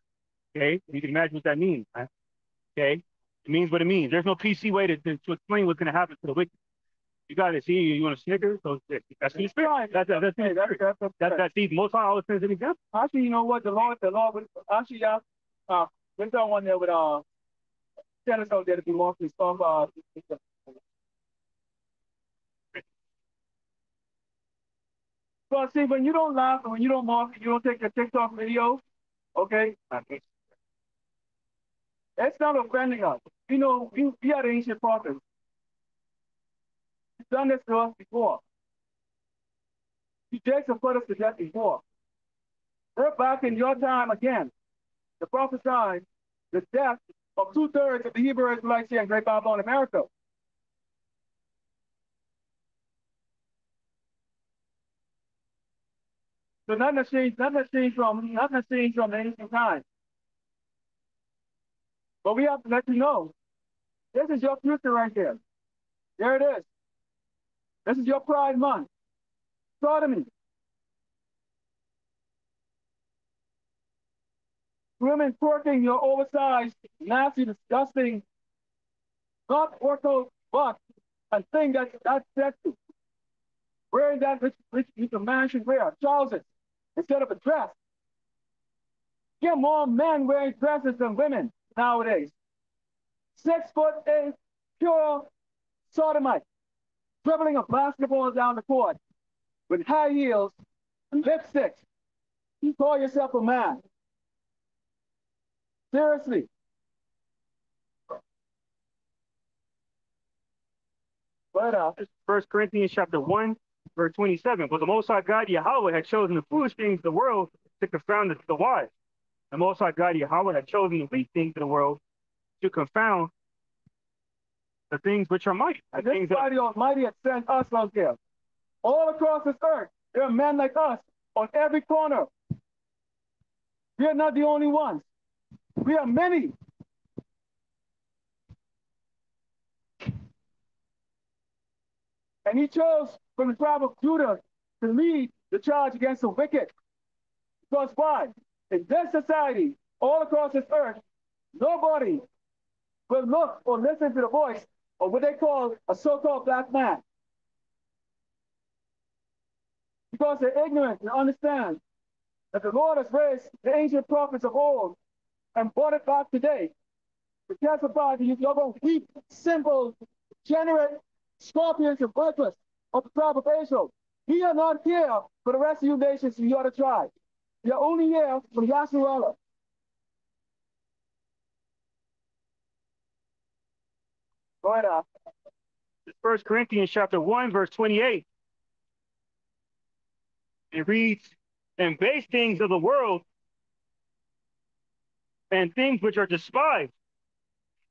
Okay, you can imagine what that means, man. Okay, it means what it means. There's no PC way to explain what's gonna happen to the wicked. You got to see. You want to snicker? So that's the spirit. That's the most high always sends an example. Actually, you know what? The Lord. Actually, there's that one there with tell us out there to be more stuff. So see, when you don't laugh and when you don't mock, you don't take the TikTok video, okay? It's not offending us. You know, we are the ancient prophets. You've done this to us before. You Jacob put us to death before. We're back in your time again. The prophesied the death of 2/3 of the Hebrew Israelites here in Great Babylon, America. So nothing has changed from the ancient time. But we have to let you know, this is your future right there. There it is. This is your pride month. Sodomy. Women twerking your oversized, nasty, disgusting, not workout butt and thing that's sexy. Wearing that which a man should wear, trousers, instead of a dress. Get more men wearing dresses than women nowadays. 6'8", pure sodomite, dribbling a basketball down the court with high heels and lipstick. You call yourself a man. Seriously. But 1 Corinthians chapter 1, verse 27. For the Most High God Yahweh had chosen the foolish things of the world to confound the wise. The Most High God Yahweh had chosen the weak things of the world to confound the things which are mighty. And this mighty Almighty has sent us out there. All across this earth, there are men like us on every corner. We are not the only ones. We are many. And he chose from the tribe of Judah to lead the charge against the wicked. Because why? In this society, all across this earth, nobody will look or listen to the voice of what they call a so-called black man. Because they're ignorant and understand that the Lord has raised the ancient prophets of old and brought it back today to testify to you, you're going to keep simple, generate scorpions and worthless of the tribe of Israel. We are not here for the rest of you nations in your other tribes. We are only here for Yasharallah. Go ahead, 1 Corinthians chapter 1, verse 28. It reads, and base things of the world and things which are despised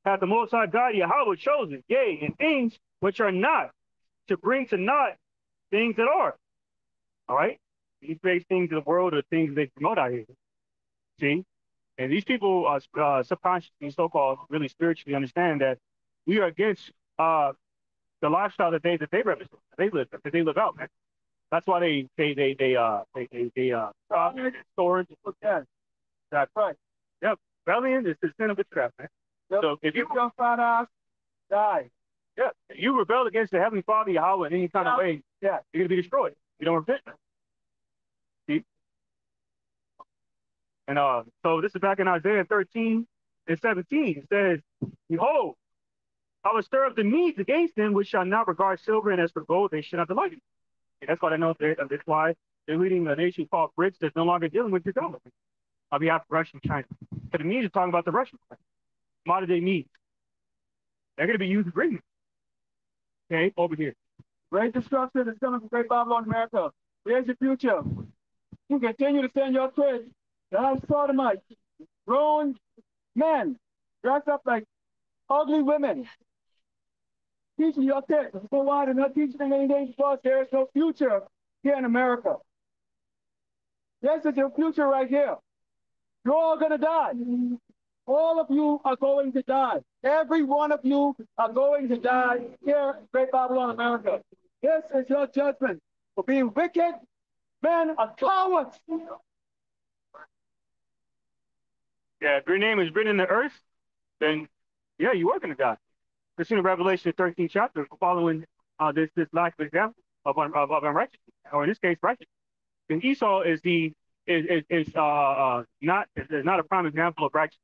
hath the Most High God Yahweh chosen, yea, and things which are not, to bring to naught things that are. All right? These base things of the world are things they promote out here. See? And these people are subconsciously, so-called, really spiritually understand that we are against the lifestyle that they represent, that they live out, man. That's why storage. Yeah, that's right. Yep, rebellion is the sin of witchcraft, man. Yep. So if you don't find out, die. Yeah, if you rebel against the Heavenly Father, Yahweh, in any kind of way, yeah, you're gonna be destroyed. You don't repent. See? And so this is back in Isaiah 13 and 17. It says, "Behold, I will stir up the Medes against them, which shall not regard silver, and as for gold, they shall not delight in it." And that's why they know that's why they're leading a nation called Brits that's no longer dealing with your government on behalf of Russia and China. Because the Medes are talking about the Russians, modern day Medes. They're going to be used greatly. Okay, over here. Great destruction is coming from Great Babylon, America. Here's your future. You continue to send your kids to have sodomites, grown men dressed up like ugly women, teaching your kids to go out and not teaching them anything because there is no future here in America. This is your future right here. You're all going to die. All of you are going to die. Every one of you are going to die here in Great Babylon, America. This is your judgment for being wicked men are cowards. Yeah, if your name is written in the earth, then yeah, you are going to die. It's in Revelation 13 chapter following this lack of example of unrighteousness, or in this case, righteousness. And Esau is not a prime example of righteousness.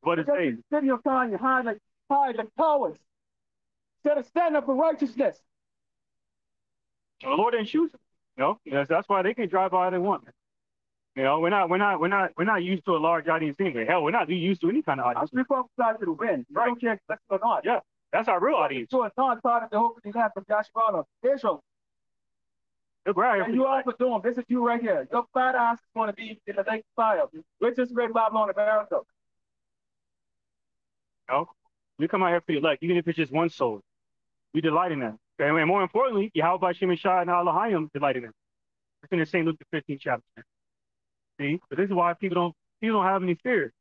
What is it? Sitting your time, you hide like cowards. Instead of standing up for righteousness. The Lord didn't choose them. You know, that's why they can drive by they want. You know, we're not used to a large audience anyway. Hell, we're not used to any kind of audience. We prophesy to the wind. Right. Don't care if or not. Yeah, that's our real audience. So it's not part of the hope that you have from Joshua, Israel. Look right. And you all for doing this is you right here. Your fat ass is going to be in the lake fire. Which is Great Babylon, America. No, we come out here for your elect, even if it's just one soul. We delight in them. Okay? And more importantly, Yahweh Shem and Shah and Elohim delight in them. It's in the St. Luke the 15th chapter. See? But this is why people don't have any fear.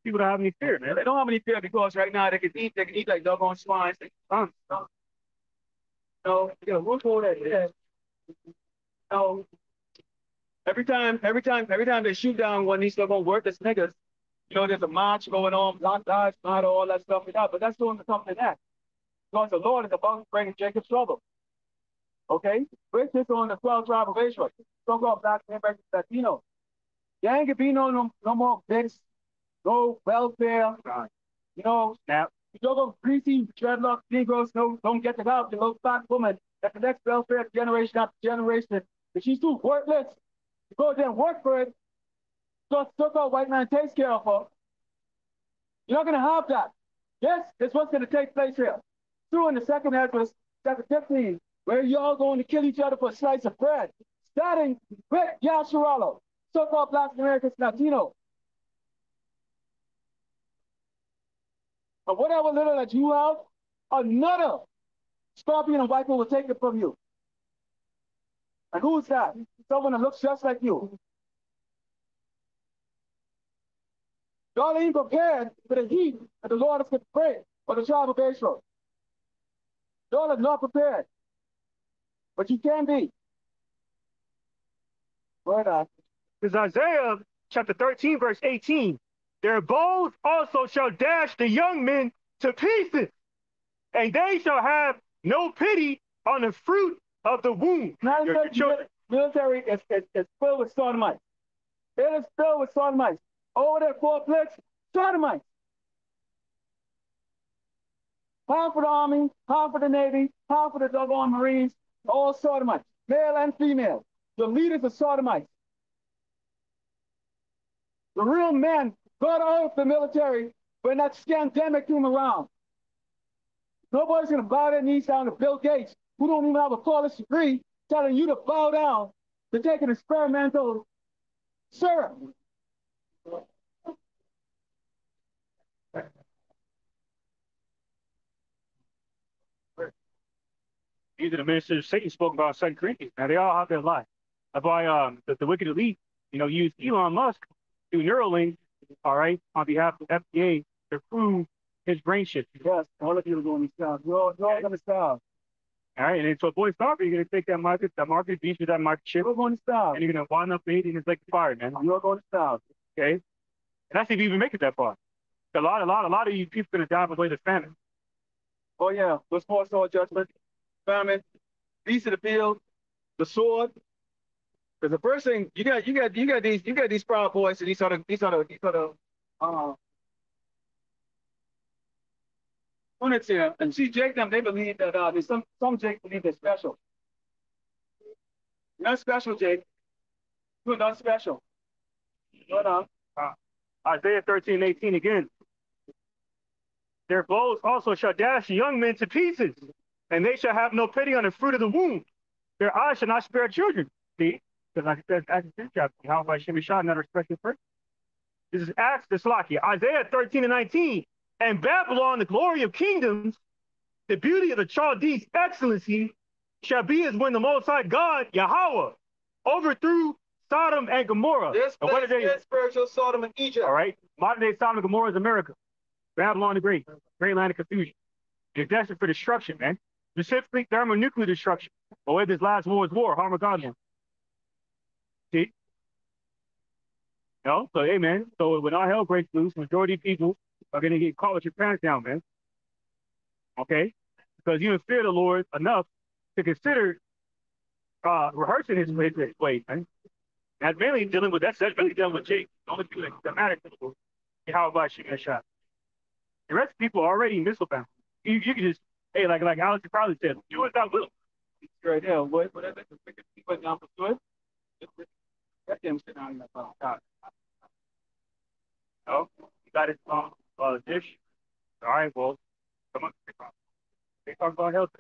People don't have any fear, man. They don't have any fear because right now they can eat like doggone swines. No, we'll go that. Yeah. No. Every time they shoot down one of these doggone worthless niggas, you know, there's a march going on, Black Lives Matter, all that stuff like that. But that's doing something like that. Because the Lord is about bringing Jacob's trouble. Okay? We're just on the 12th tribe of Israel. Don't go Black and Latino. There ain't gonna be no more bits, no welfare. You know, snap. You don't go greasy dreadlock Negroes don't get it out. The little fat woman that the next welfare generation after generation, if she's too worthless to go there and work for it, so so-called white man takes care of her. You're not gonna have that. This is what's gonna take place here. Through in the second Ezra, chapter 15, where you're all going to kill each other for a slice of bread, starting with Yasharalo, so-called Black Americans, Latino. But whatever little that you have, another scorpion and viper will take it from you. And who's that? Someone that looks just like you. Y'all ain't prepared for the heat that the Lord is going to bring for the tribe of Israel. Y'all are not prepared. But you can be. Word on. Because Isaiah chapter 13, verse 18, their bows also shall dash the young men to pieces, and they shall have no pity on the fruit of the womb. Now, your children. Military is filled with sodomites. It is filled with sodomites. Over there, 4 plagues, sodomites. Half of the Army, half of the Navy, half of the doggone Marines, all sodomites, male and female. The leaders are sodomites. The real men got out of the military when that scandemic came around. Nobody's going to bow their knees down to Bill Gates, who don't even have a college degree, telling you to bow down to take an experimental syrup. These are the ministers Satan spoke about in 2 Corinthians. Now, they all have their life. That's why the wicked elite, use Elon Musk through Neuralink, all right, on behalf of the FDA to prove his brain shift. Yes, all of you are going to starve. You're all going to starve. All right, and then so boy starve, you're gonna take that market beast with that market chip, You're going to starve. and you're gonna wind up eating it's like fire, man. You're going to starve. Okay, and that's if you even make it that far. A lot of you people gonna die by the way of famine. Oh yeah, those four sword judgment, famine, beast of the field, the sword. Because the first thing you got these proud boys and these other units here. And see Jake them, they believe that there's some Jake believe they're special. You're not special, Jake. You're not special. But Isaiah 13:18 again. Their bows also shall dash young men to pieces, and they shall have no pity on the fruit of the womb. Their eyes shall not spare children. See, because like it says, Acts 10 chapter, how by Shimmy Shah, not a respected person. This is Acts, the Slakia, Isaiah 13:19. And Babylon, the glory of kingdoms, the beauty of the Chaldees' excellency, shall be as when the Most High God, Yahweh, overthrew Sodom and Gomorrah. this And what place are they? is spiritual Sodom and Egypt. All right, modern day Sodom and Gomorrah is America. Babylon the Great, great land of confusion. It's destined for destruction, man. Specifically thermonuclear destruction. But where this last war is war, Armageddon. See? No? So, hey, man. So when all hell breaks loose, majority of people are going to get caught with your pants down, man. Okay? Because you didn't fear the Lord enough to consider rehearsing his ways, man. That's mainly dealing with, that's really dealing with Jake. The only people that matter to how about shooting a shot. The rest of people are already missile bound. You can just, hey, like Alex probably said, do it without little. Right there, boy. Whatever the people down for good. Let them sit down in that phone. No, you got it dish. All right, well, come on. They talk about health.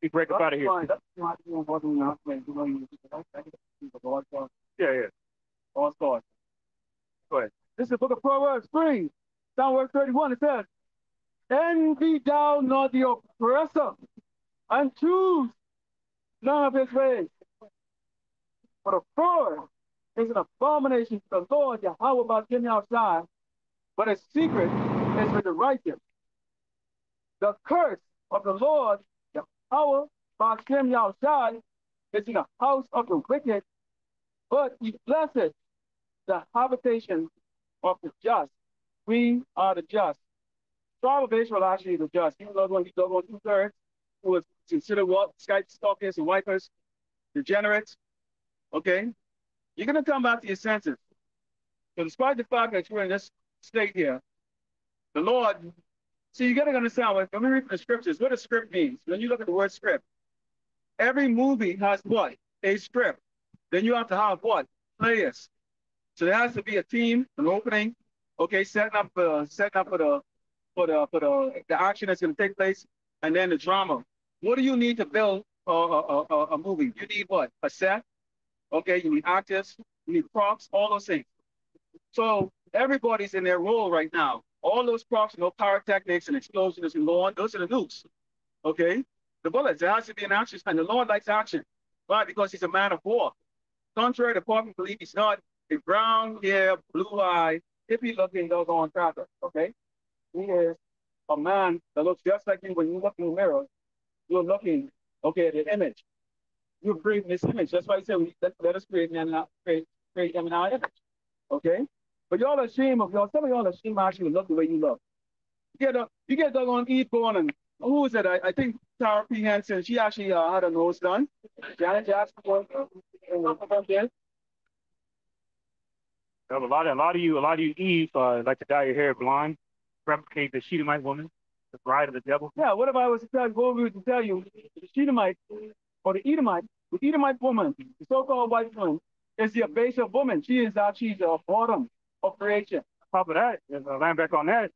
We break up out of here. Yeah. Go ahead. This is the book of Proverbs 3, down verse 31. It says, envy thou not the oppressor, and choose none of his ways. For the poor is an abomination to the Lord Yahweh about getting outside, but his secret is with the righteous. The curse of the Lord Yahweh about getting outside is in the house of the wicked, but he blessed the habitation of the just. We are the just. Tribe of Israel actually the just. Even though when 2/3 who was considered what? Skype stalkers and wipers, degenerates. Okay? You're going to come back to your senses. So despite the fact that you're in this state here, the Lord, see, you got to understand, when we read the scriptures, what a script means. When you look at the word script, every movie has what? A script. Then you have to have what? Players. So there has to be a team, an opening, okay, setting up for the action that's going to take place, and then the drama. What do you need to build a movie? You need what? A set. Okay, you need actors, you need props, all those things. So everybody's in their role right now. All those props, pyrotechnics and explosions and so on, those are the nukes. Okay? The bullets, there has to be an action, and the Lord likes action. Why? Because he's a man of war. Contrary to popular belief, he's not a brown hair, blue eye, hippie looking doggone cracker. Okay? He is a man that looks just like you when you look in the mirror. You're looking, okay, at the image. You're creating this image. That's why he said, let us create them in our image. Okay? But y'all are ashamed of y'all. Some of y'all are ashamed to actually look the way you look. You get doggone Eve going, and who was it? I think Tara P. Henson, she actually had her nose done. Janet Jackson was there. A lot of you Eve like to dye your hair blonde, replicate the Shedemite woman, the bride of the devil. Yeah, what if I was to tell you, what we would tell you, the Shedemite or the Edomite woman, the so-called white woman, is the abacive woman. She is actually the bottom of creation. On top of that, land back on that.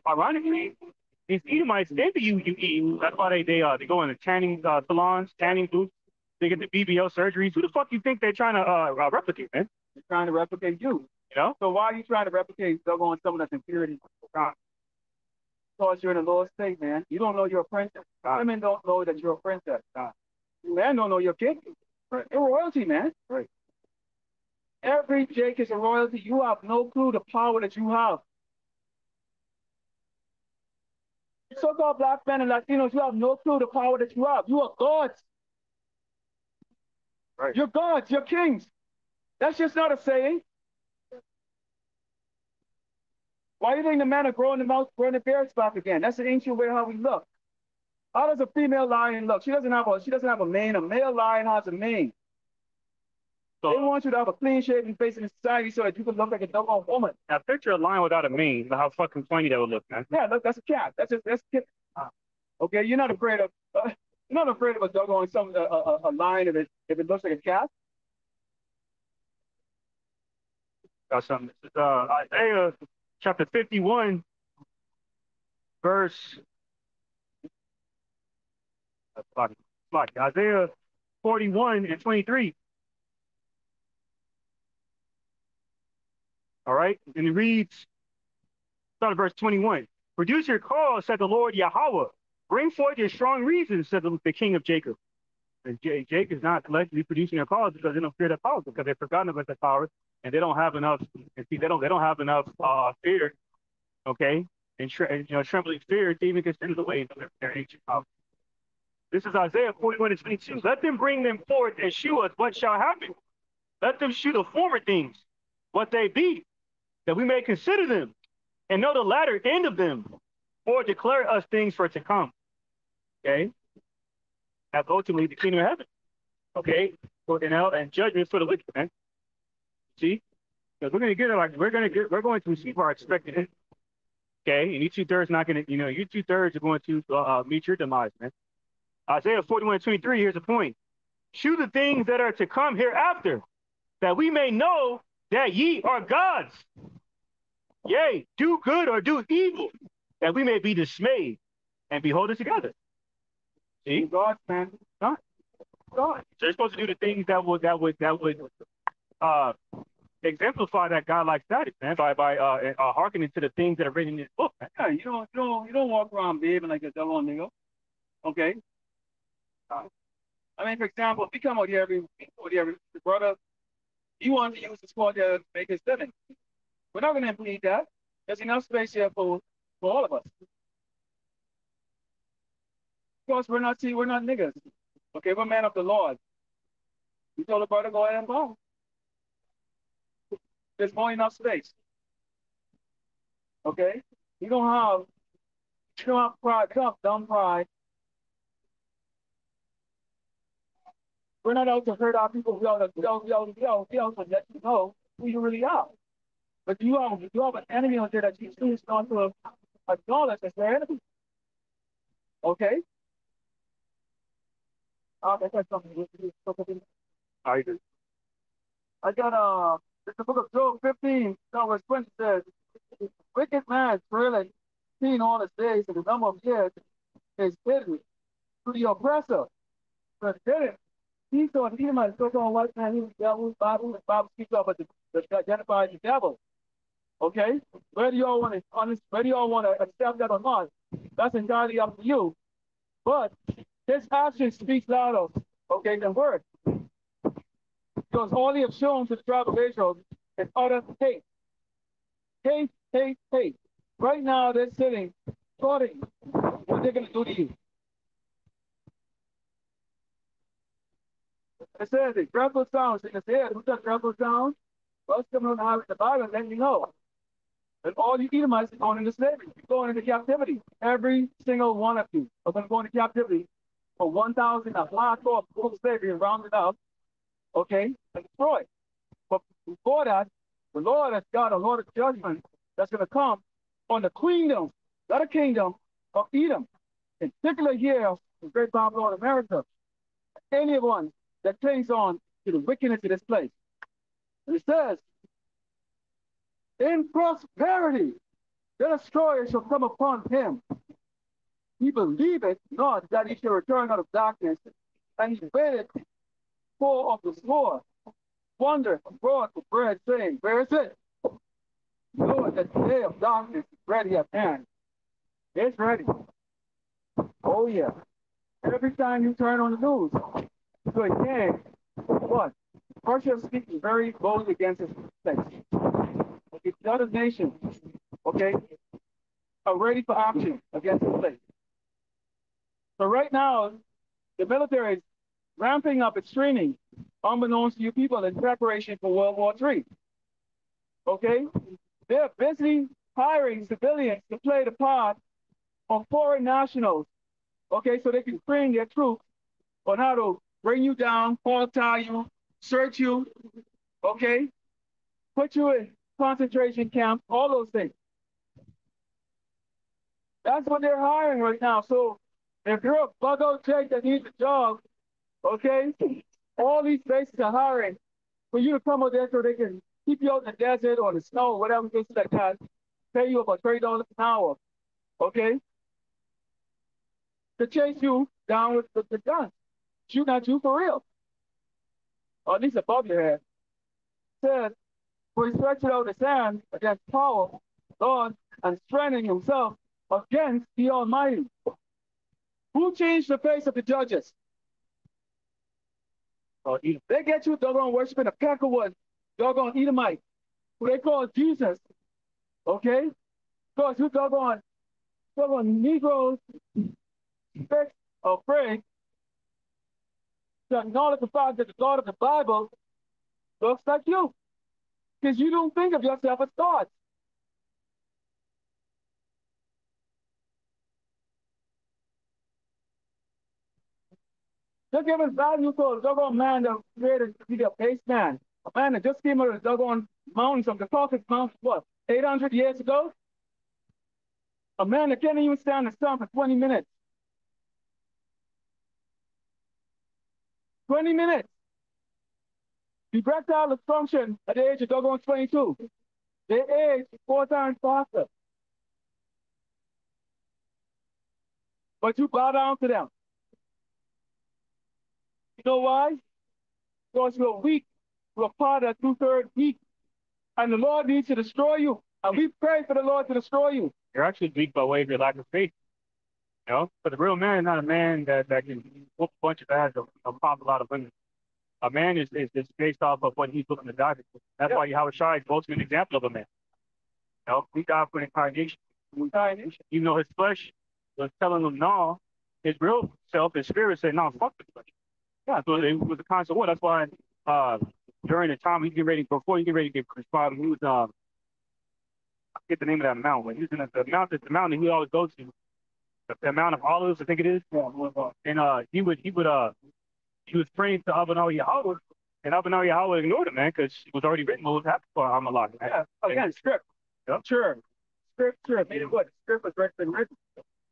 Ironically, these Edomites envy you Eve. That's why they go into tanning salons, tanning booths. They get the BBL surgeries. Who the fuck you think they're trying to replicate, man? They're trying to replicate you. You know? So why are you trying to replicate someone that's in purity? Because you're in a lower state, man. You don't know you're a princess. Women don't know that you're a princess. Men don't know you're king. You're royalty, man. Right. Every Jake is a royalty. You have no clue the power that you have. so-called black men and Latinos, you have no clue the power that you have. You are gods. Right. You're gods. You're kings. That's just not a saying. Why do you think the men are growing the beards back again? That's the ancient way how we look. How does a female lion look? She doesn't have a mane. A male lion has a mane. So, they want you to have a clean-shaven face in society so that you can look like a doggone woman. Now picture a lion without a mane. How fucking funny that would look, man. Yeah, look, that's a cat. That's a kid. Okay, you're not afraid of a doggone a lion if it looks like a cat. Got something. This is Isaiah chapter 51, verse. Isaiah 41 and 23. All right, and it reads, start at verse 21. Produce your cause, said the Lord Yahweh. Bring forth your strong reasons, said the King of Jacob. And Jake is not allegedly producing a cause because they don't fear their powers, because they've forgotten about their powers, and they don't have enough. And see, they don't have enough fear, okay, and trembling fear to even consider the way of their ancient powers. This is Isaiah 41 and 22. Let them bring them forth and shew us what shall happen. Let them shew the former things, what they be, that we may consider them and know the latter end of them, or declare us things for to come. Okay? That's ultimately the kingdom of heaven. Okay? And judgment for the wicked, man. See? Because we're going to receive our expected end. Okay? And you 2/3 not gonna, you 2/3 are going to meet your demise, man. Isaiah 41 and 23, here's the point. Shew the things that are to come hereafter, that we may know that ye are gods. Yea, do good or do evil, that we may be dismayed and behold it together. See? God, man. God. So you're supposed to do the things that would exemplify that God-like status, man, by hearkening to the things that are written in this book, man. Yeah, you don't walk around behaving like a devil nigga. Okay? I mean, for example, if we come out here every brother, he wants to use the sport to make his living. We're not going to impede that. There's enough space here for all of us. Of course, we're not niggas. Okay, we're men of the Lord. You told the brother, go ahead and go. There's more enough space. Okay? You don't have pride, you don't have dumb pride. We're not out to hurt our people. We out to let you know who you really are. But you have an enemy out there that you choose not to acknowledge as their enemy. Okay? That's something. I got it's the book of Job 15, verse 20 says, wicked man really seen all his days, and the number of years is hidden to the oppressor. But then he thought he might go on white man, he was devil, Bible, and Bible speaks about the identifies the devil. Okay? Whether y'all want to accept that or not, that's entirely up to you. But his action speaks louder, okay, than words. Because all he has shown to the tribe of Israel is utter hate. Hate, hate, hate. Right now they're sitting, plotting what they're going to do to you. It says it, dreadful sounds in his head. Who's that dreadful sound? Well, it's coming on the highway in the Bible, letting you know. And all you Edomites are going into slavery. You're going into captivity. Every single one of you are going to go into captivity for 1,000, a hardcore full slavery and round it up, okay, and destroyed. But before that, the Lord has got a Lord of judgment that's going to come on the kingdom, not a kingdom, of Edom. In particular here, the great Babylon of America. Anyone that clings on to the wickedness of this place. And it says, in prosperity, the destroyer shall come upon him. He believeth not that he shall return out of darkness, and he waited for of the sword, wonder abroad for bread, saying, where is it? Lord, that the day of darkness is ready at hand. It's ready. Oh, yeah. Every time you turn on the news, so again, what? Russia is speaking very boldly against this place. Okay, the other nations, okay, are ready for action against this place. So right now, the military is ramping up its training, unbeknownst to you people, in preparation for World War III. Okay? They're busy hiring civilians to play the part of foreign nationals. Okay, so they can train their troops on how to bring you down, tie you, search you, okay, put you in concentration camps, all those things. That's what they're hiring right now. So if you're a bug-out Jake that needs a job, okay, all these places are hiring for you to come out there so they can keep you out in the desert or the snow or whatever things like that, pay you about $30 an hour, okay, to chase you down with the gun, shooting at you for real, or at least above your head. Says, for he stretched out his hand against power, Lord, and strengthening himself against the Almighty. Who changed the face of the judges? They get you doggone worshiping a peckerwood, doggone Edomite, who they call Jesus, okay? Because you doggone Negroes, fixed or afraid to acknowledge the fact that the God of the Bible looks like you. Because you don't think of yourself as God. They're giving value to a doggone man that created to be a base man. A man that just came out of the doggone mountains of the Caucasus Mountains, what, 800 years ago? A man that can't even stand the sun for 20 minutes. 20 minutes. Erectile dysfunction at the age of doggone 22. They age 4 times faster. But you bow down to them. You know why? Because you're weak. You're part of 2/3 weak. And the Lord needs to destroy you. And we pray for the Lord to destroy you. You're actually weak by way of your lack of faith. You know, but the real man is not a man that can whoop a bunch of ass or pop a lot of women. A man is based off of what he's looking to die for. That's why Yahweh Shai is most an example of a man. You know, he died for incarnation. Even though his flesh was telling him no, his real self, his spirit said, no, fuck the flesh. Yeah, so it was a constant war. That's why during the time before he get ready to get crucified, he was I forget the name of that mountain. When he was in the mountain he always goes to, the Mount of Olives, I think it is. And he was praying to Abinah Yahweh, and Abinah Yahweh ignored him, man, because it was already written what was happening for Amalek. Yeah, again, script. Yep. Sure. Scripture, made it what? Script was written.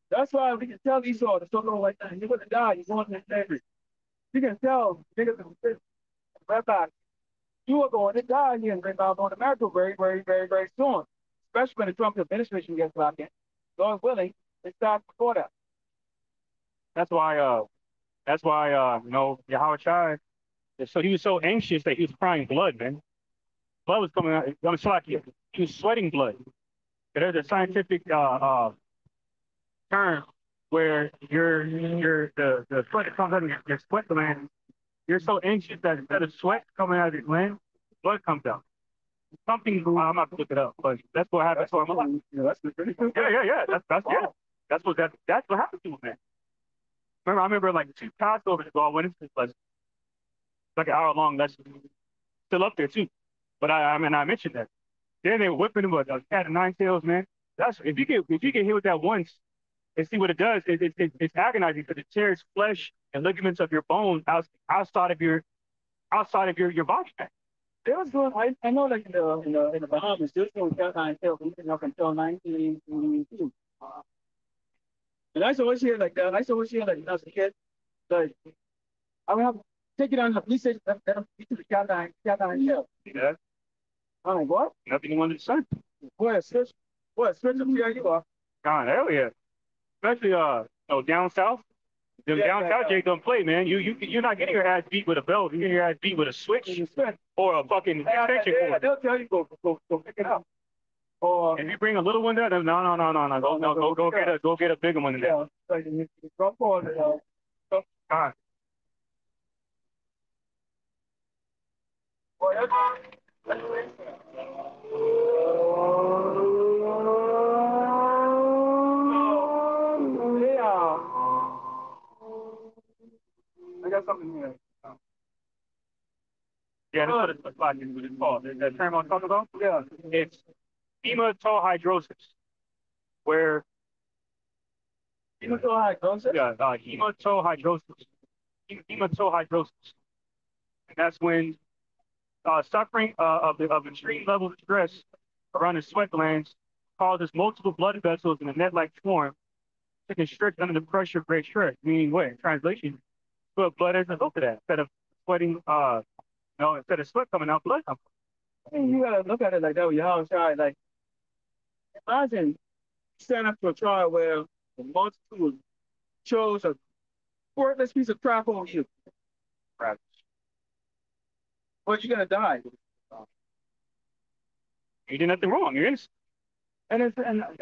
That's why we can tell Esau to don't like that. You're going to die. You're going to slavery. You can tell niggas right back. You are going to die here and bring out on America very, very, very, very soon. Especially when the Trump administration gets back in. God willing, it starts before that. That's why you know, Yahweh Shai, so he was so anxious that he was crying blood, man. Blood was coming out. I'm sorry, he was sweating blood. There's a scientific term where the sweat that comes out of your sweat gland, you're so anxious that instead of sweat coming out of your gland, blood comes out. Something I'm not to look it up, but that's what happens to him. That's pretty cool. Yeah. That's what happened to him, man. I remember like 2 Passovers ago, I went into this lesson. It's like an hour-long lesson. Still up there too. But I mentioned that. Then they were whipping him with a cat of 9 tails, man. That's if you get hit with that once and see what it does, it's agonizing because it tears flesh and ligaments of your bone outside of your body. They was doing. I know, like in the Bahamas, they was doing cat 9 tails up until 1982. And I used to always hear like that. I used to always hear like when I was a kid, like I would have to take it on the police station that to the cat 9 tails. Yeah. I'm like, what? Nothing under the sun. Boy, switch up here you are. God, hell yeah. Especially down south. Them down south Jake don't play, man. You're not getting your ass beat with a belt. You're getting your ass beat with a switch or a fucking extension cord. They'll tell you go pick it up. Or if you bring a little one there, no. Go get a bigger one than that. God. that's what it's called. The term I'm talking about? Yeah. It's hematohydrosis, where Hematohydrosis? yeah, hematohydrosis. And that's when suffering of extreme levels of stress around the sweat glands causes multiple blood vessels in a net-like form to constrict under the pressure of great stress. Meaning what? In translation, put blood as a result of that. Instead of sweating, instead of sweat coming out, blood comes out. I mean, you gotta look at it like that with your house child. Like, imagine stand up to a trial where the multitude chose a worthless piece of crap on you. Right. But you're gonna die. You did nothing wrong. You're innocent. And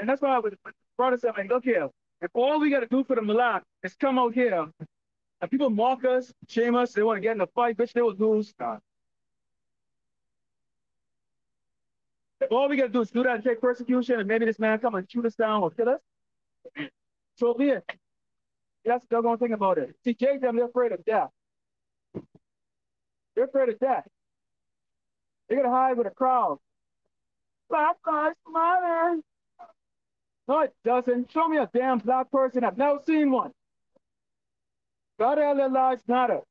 that's why I was brought us up like, look here, if all we gotta do for the Malak is come out here and people mock us, shame us, they want to get in a fight, bitch, they will lose. If all we gotta do is do that and take persecution, and maybe this man come and shoot us down or kill us, so be it. That's the doggone thing about it. See, Jake, they're afraid of death. They're afraid of death. They're gonna hide with a crowd. Black lives matter. No, it doesn't. Show me a damn black person. I've never seen one. God, all their lives matter.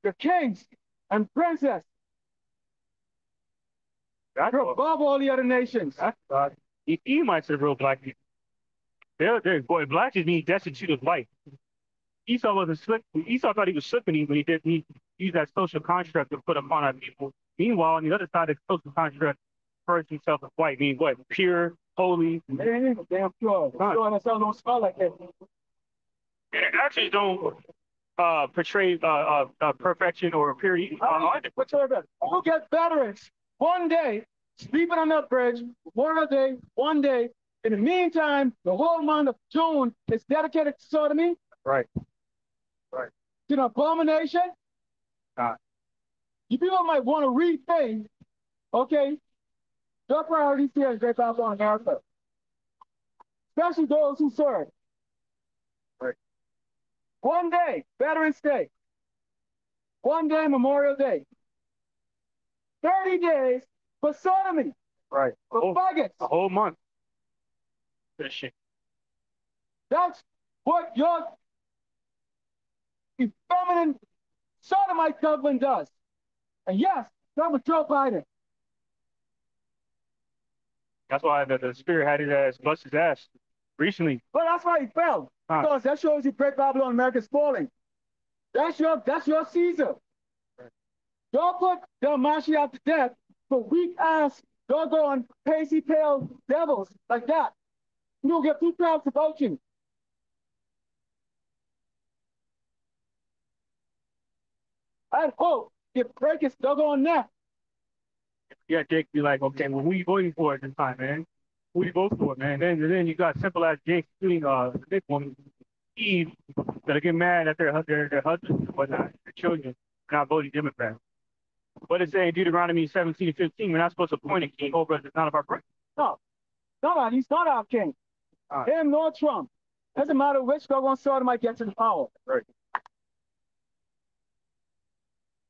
They're kings and princes. You're above all the other nations. That's God. Edomites are real black people. Boy, black just means destitute of life. Esau wasn't slick. Esau thought he was slipping when he did. He used that social construct to put upon our people. Meanwhile, on the other side of the social construct, refers himself as white, meaning what? Pure, holy. It ain't damn pure. Pure and don't smell like it. And it actually don't portray perfection or purity. We'll get veterans one day sleeping on that bridge, one day. In the meantime, the whole month of June is dedicated to sodomy. Right. Right. To an abomination. You people might want to rethink, okay, your priorities here in Great Babylon, America. Especially those who serve. Right. One day, Veterans Day. One day, Memorial Day. 30 days for sodomy. Right. For faggots. A whole month. Shit. That's what your effeminate sodomite government does. And yes, that was Joe Biden. That's why the spirit had his ass bust his ass recently. But that's why he fell. Because that shows you Great Babylon America's falling. That's your Caesar. Right. Y'all put the Mashiach to death for weak ass, doggone, pasty pale devils like that. You don't get too proud about you. I'd hope you break his doggone neck. Yeah, Jake be like, okay, well, who you voting for at this time, man? Who you vote for, man? Then you got simple as Jake shooting this woman, Eve, that get mad at their husbands and whatnot, their children, not voting Democrat. What it say in Deuteronomy 17:15? We're not supposed to appoint a king over us. It's not of our birth. No, he's not our king. Him nor Trump. Doesn't matter which doggone sodomite gets in power. Right.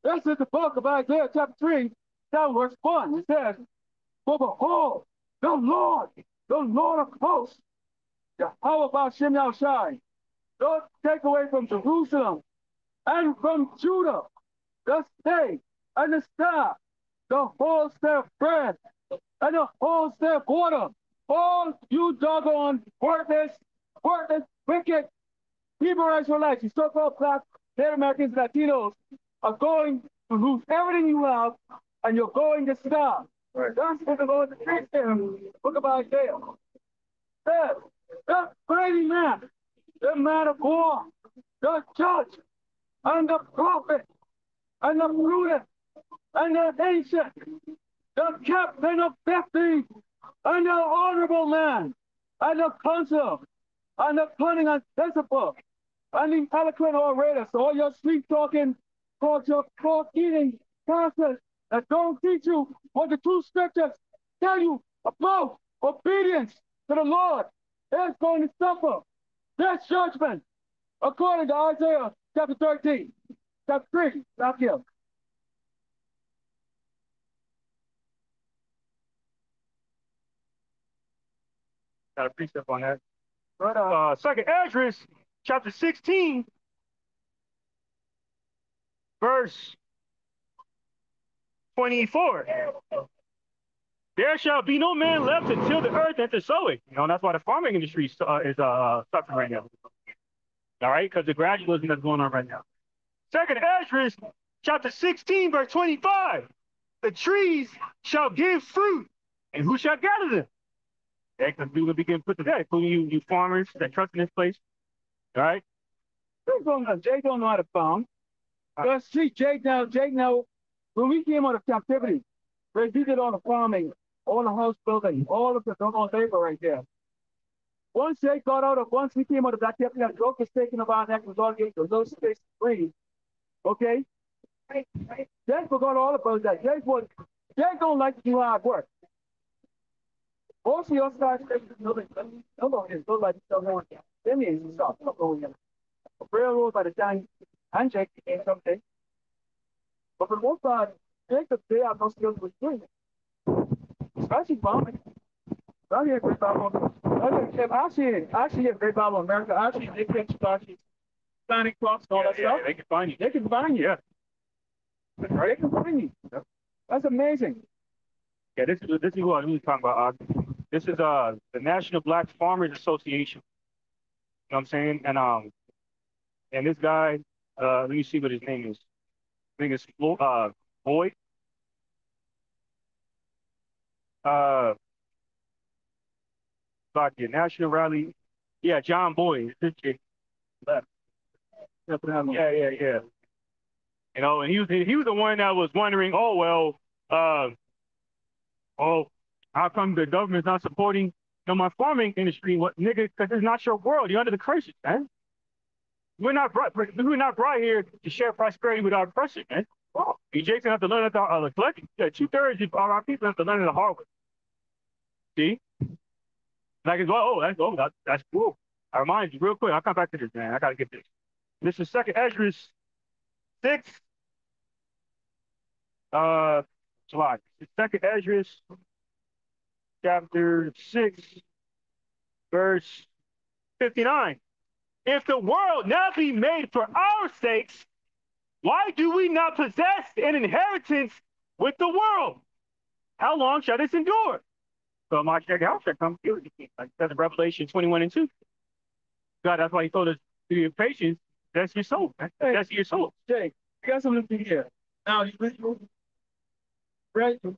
This is the book of Isaiah chapter 3, verse 1. It says, for behold, the Lord of hosts, Yahweh Hashem Yahushai, does take away from Jerusalem and from Judah the stay and the staff, the whole staff bread and the whole staff water. All you doggone worthless, wicked Hebrew Israelites, you so-called black, Native Americans, Latinos, are going to lose everything you have, and you're going to starve. Right. That's what the Lord says there in the book of Isaiah. The mighty man, the man of war, the judge, and the prophet, and the prudent, and the ancient, the captain of 50, and the honorable man, and the counselor, and the cunning and sensible, and the eloquent orator. So all your sweet-talking, pork-eating pastors that don't teach you what the true scriptures tell you about obedience to the Lord is going to suffer this judgment, according to Isaiah chapter 13, chapter 3, not here. Got a precept on that. Second Esdras, chapter 16, verse 24. There shall be no man left until the earth and to sow it. You know, and that's why the farming industry is suffering right now. All right, because the gradualism that's going on right now. Second Esdras, chapter 16, verse 25. The trees shall give fruit, and who shall gather them? Because we will begin put to death, including you farmers that trust in this place. All right. Jake don't know how to farm. Let's see, Jake now, when we came out of captivity, right, he did all the farming, all the house building, all of the doggone labor right there. Once we came out of that captivity, that yoke was taken of our neck, was all gave the little space to breathe. Okay? Jake forgot all about that. Jake don't like to do hard work. Most of your start nobody like to tell no one. That means you stop. Railroad by the time and Jake became something. But for the most part, Jacob, they have no skills with doing it. Especially farming. I hear a great Bible. Actually, a great Bible in America. Actually, they can start planting crops and all that stuff. They can find you. They can find you. Yeah. They can find you. That's amazing. Yeah, this is what we was talking about. This is the National Black Farmers Association. You know what I'm saying? And this guy, let me see what his name is. I think it's Boyd. Like the National Rally. Yeah, John Boyd. Yeah. You know, and he was the one that was wondering, how come the government's not supporting my farming industry? What nigga? Because it's not your world. You're under the curses, man. We're not brought here to share prosperity with our oppressors, man. Oh, you Jason have to learn at the collective. 2/3 of our people have to learn at the hard way. See? Like, that's cool. I remind you real quick. I'll come back to this, man. I gotta get this. This is Second Esdras 6. July. Second Esdras, chapter 6, verse 59. If the world now be made for our sakes, why do we not possess an inheritance with the world? How long shall this endure? So my check out shall come to you. Like that's Revelation 21:2. God, that's why he told us to be patient. That's your soul. That's your soul. Jake, you got something here. Now, you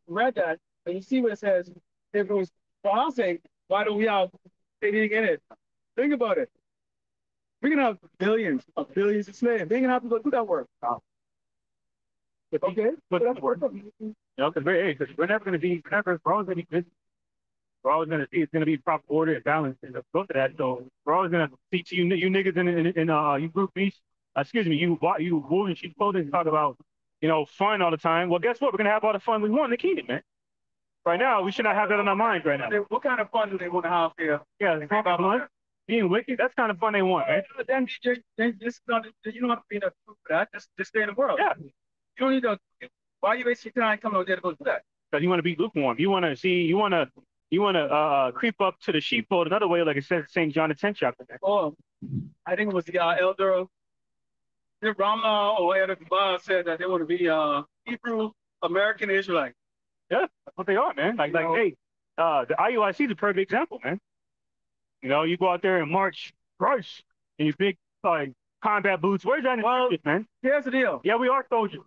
read that, and you see what it says. If it was for our sake, why do we have they didn't get it? Think about it. We're gonna have billions of slaves. They're gonna have to go do that work. Okay, but that's work. You know, because we're never going to be, we're always going to be, we're always going to see it's going to be proper order and balance and go to that. So we're always going to teach you niggas in you group beast, you wolves and sheep clothing talk about, fun all the time. Well, guess what? We're going to have all the fun we want in the kingdom, man. Right now, we should not have that on our minds right now. What kind of fun do they want to have here? Yeah, fun. Being wicked, that's kind of fun they want, man. Then you don't have to be in a group for that. Just stay in the world. Yeah. You don't need to. Why you waste your time coming over there to go do that? Because you want to be lukewarm. You want to creep up to the sheepfold another way, like it says St. John the 10th chapter. Oh, I think it was the elder Ramla or whatever said that they want to be Hebrew American Israelite. Yeah, that's what they are, man. Like, hey, the IUIC is a perfect example, man. You go out there and march Christ in your big combat boots. Where's that in the scriptures, man? Here's the deal. Yeah, we are soldiers.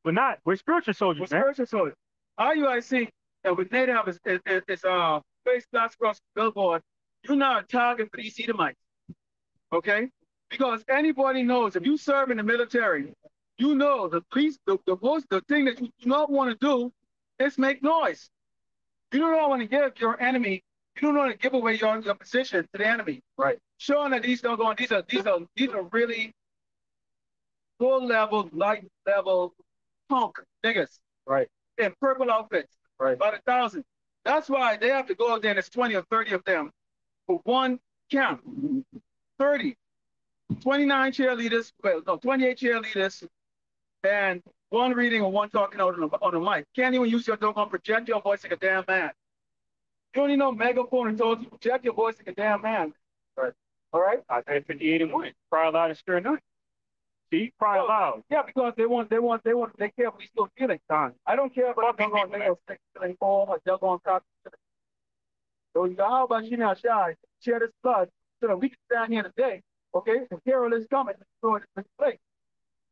We're not. We're spiritual soldiers, man. Spiritual soldiers. IUIC, with they have is face glass across the billboard. You're not a target for these Edomites. Okay? Because anybody knows if you serve in the military, the thing that you do not want to do is make noise. You don't want to give your enemy. You don't want to give away your position to the enemy. Right. Showing that these are really low level, light level punk niggas. Right. In purple outfits. Right. About 1,000. That's why they have to go out there and there's 20 or 30 of them for one camp. 30. 29 cheerleaders, 28 cheerleaders, and one reading and one talking out on the mic. Can't even use your doggone project your voice like a damn man. You don't need no megaphone and told you project your voice like a damn man. Right. All right? Isaiah 58 and 1. Cry aloud and spare none. See, cry aloud. Yeah, because they care for these little feelings. I don't care about them on nails, feeling fall, or jug on top. So you go, how about you now, shy? Share this blood so that we can stand here today, okay? And Carol is coming to this place.